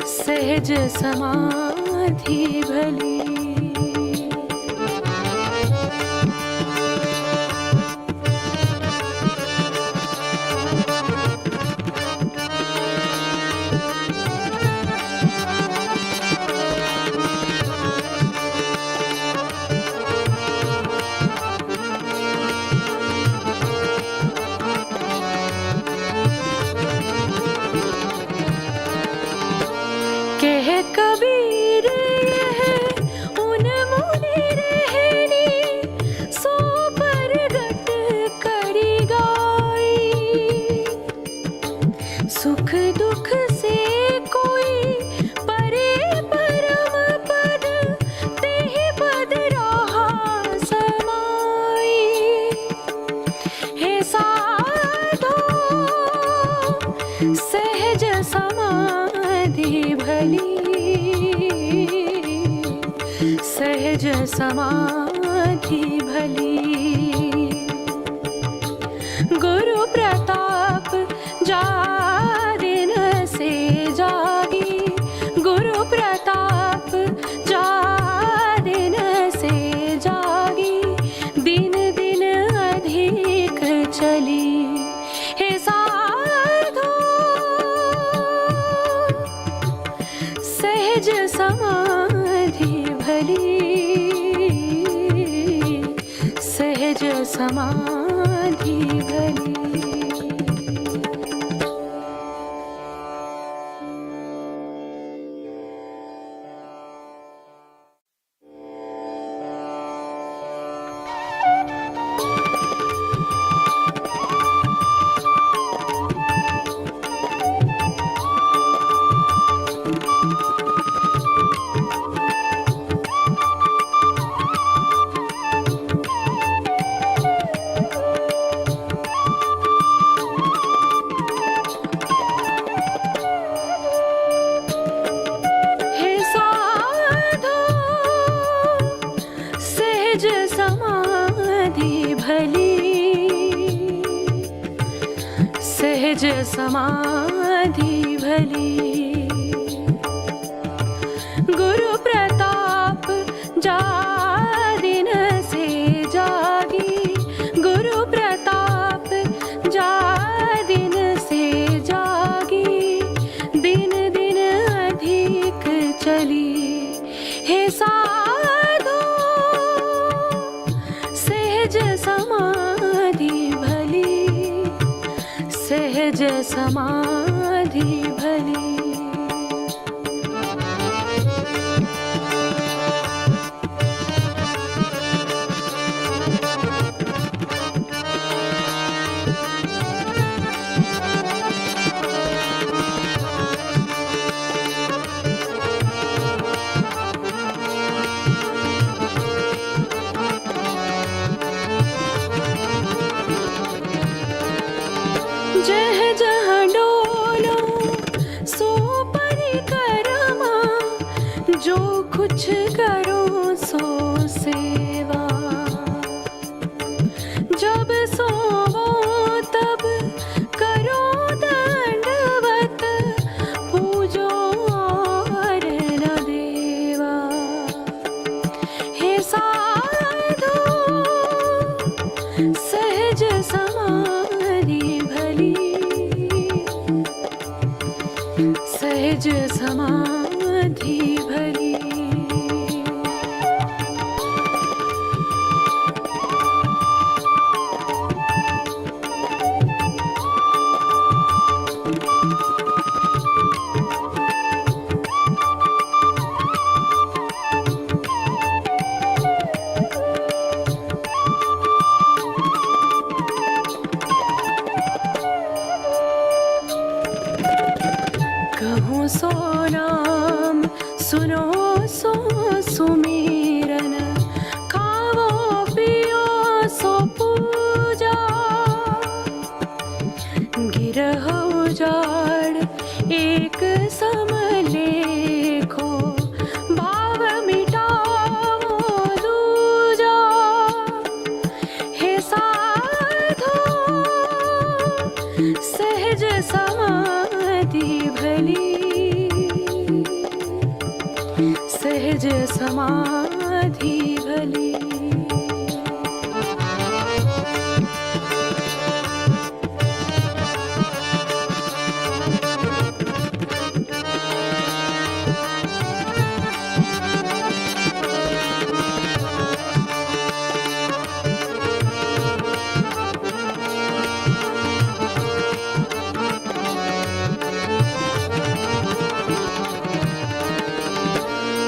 सहज समाधि भली। कह कबीर यह उन मुनि रहनी, सो परगट करी गाई। सुख दुख से कोई परे परम पद, तेहि पद रहा समाई। हे साधो सहज समाधि भली, सहज समाधि भली। गुरु प्रताप जादिन से जागी, गुरु प्रताप जादिन से जागी। दिन दिन अधिक चली, हे साधो सहज समाधि भली, सहज समाधि भली। सहज समाधि भली। गुरु प्रताप जादिन से जागी, गुरु प्रताप जादिन से जागी। दिन दिन अधिक चली हे साधो सहज समाधि भली, सहज समाधि भली। जह जहाँ डोलो सो परिक्रमा, जो कुछ करो सो सेवा। जब सोवो तब करो दंडवत, पूजो और न देवा। हे साधु सहज समाधि भली, सहज समाधि भली। कहूँ सो नाम सुनो सो सुमिरन, खाओ पियो सो पूजा। गिरह उजाड़ एक सम लेखो, भाव मिटाओ दूजा। हे साधु सहज समाधि भली, सहज समाधि भली।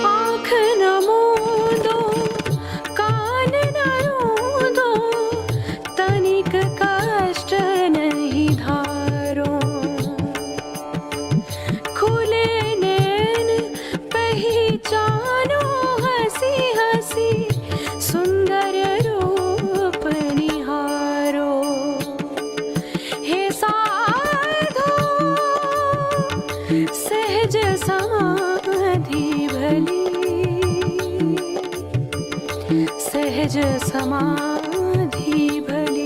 आँख न मूंदो, कान न रूंदो, तनिक कष्ट नहीं धारो। खुले नैन पहचानो हंसी हंसी, सुंदर रूप निहारो। हे साधु सहज समाधि भली, सहज समाधि भली।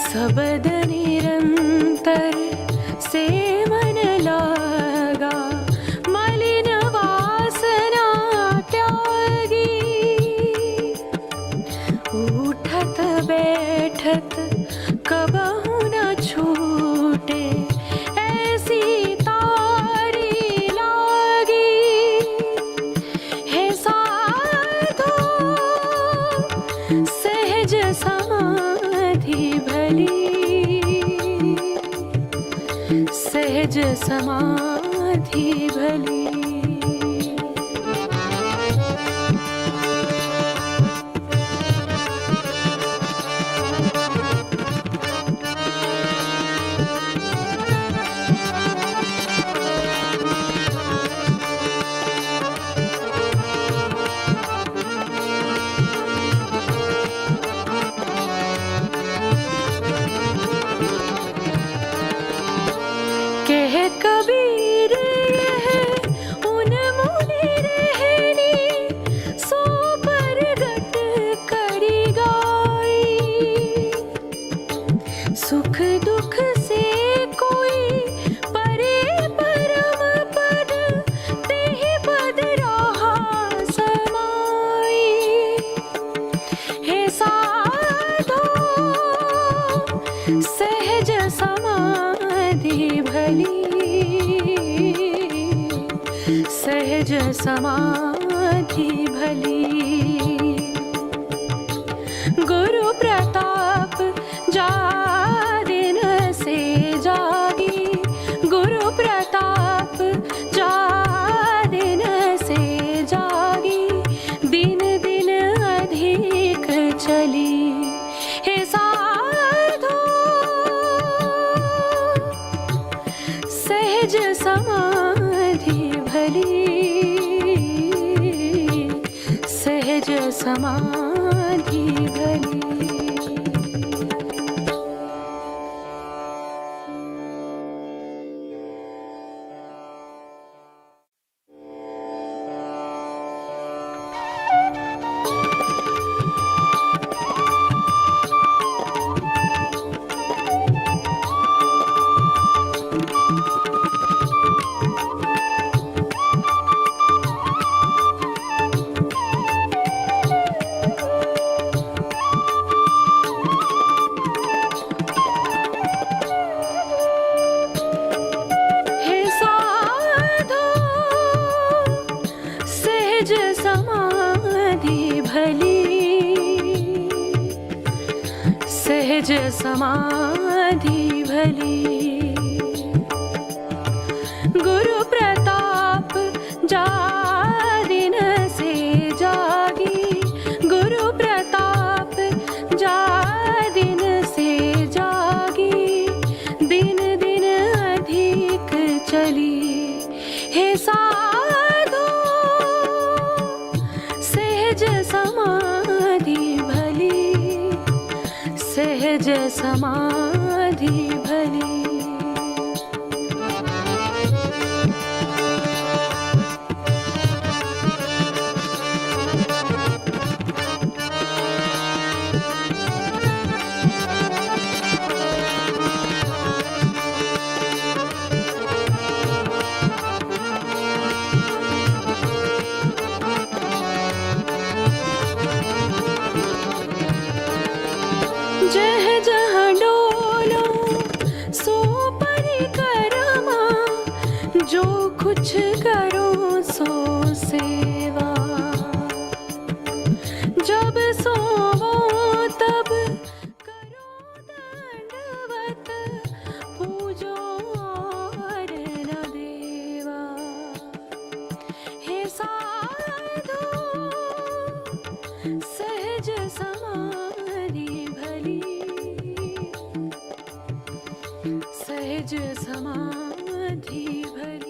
सबद निरंतर से मन लागा, मलिन वासना त्यागी। उठत बैठत कबहु न छूटे, ऐसी तारी लागी। हे साधु सहज समाधि भली, सहज समाधि भली। कह कबीर यह उन मुनि रहनी, सो परगट करी गाई। सुख दुख से कोई परे परम पद, सहज समाधि भली, सहज समाधि भली। गुरु प्रताप जा दिन से जागी, गुरु प्रताप जा दिन से जागी, दिन दिन अधिक चली। हे साधो सहज समाधि भली, सहज समाधि भली। हे साधो सहज समाधि भली, सहज समाधि भली। गुरु प्रताप जा दिन से जागी, गुरु प्रताप जा दिन से जागी, दिन दिन अधिक चली। हे साधो सहज समाधि भली, सहज समाधि भली। जह जहाँ डोलो सो परिक्रमा, जो कुछ करो सो सेवा। जब सोवो तब करो दंडवत, पूजो और न देवा। हे साधो सहज समाधि भली, सहज समाधि भली।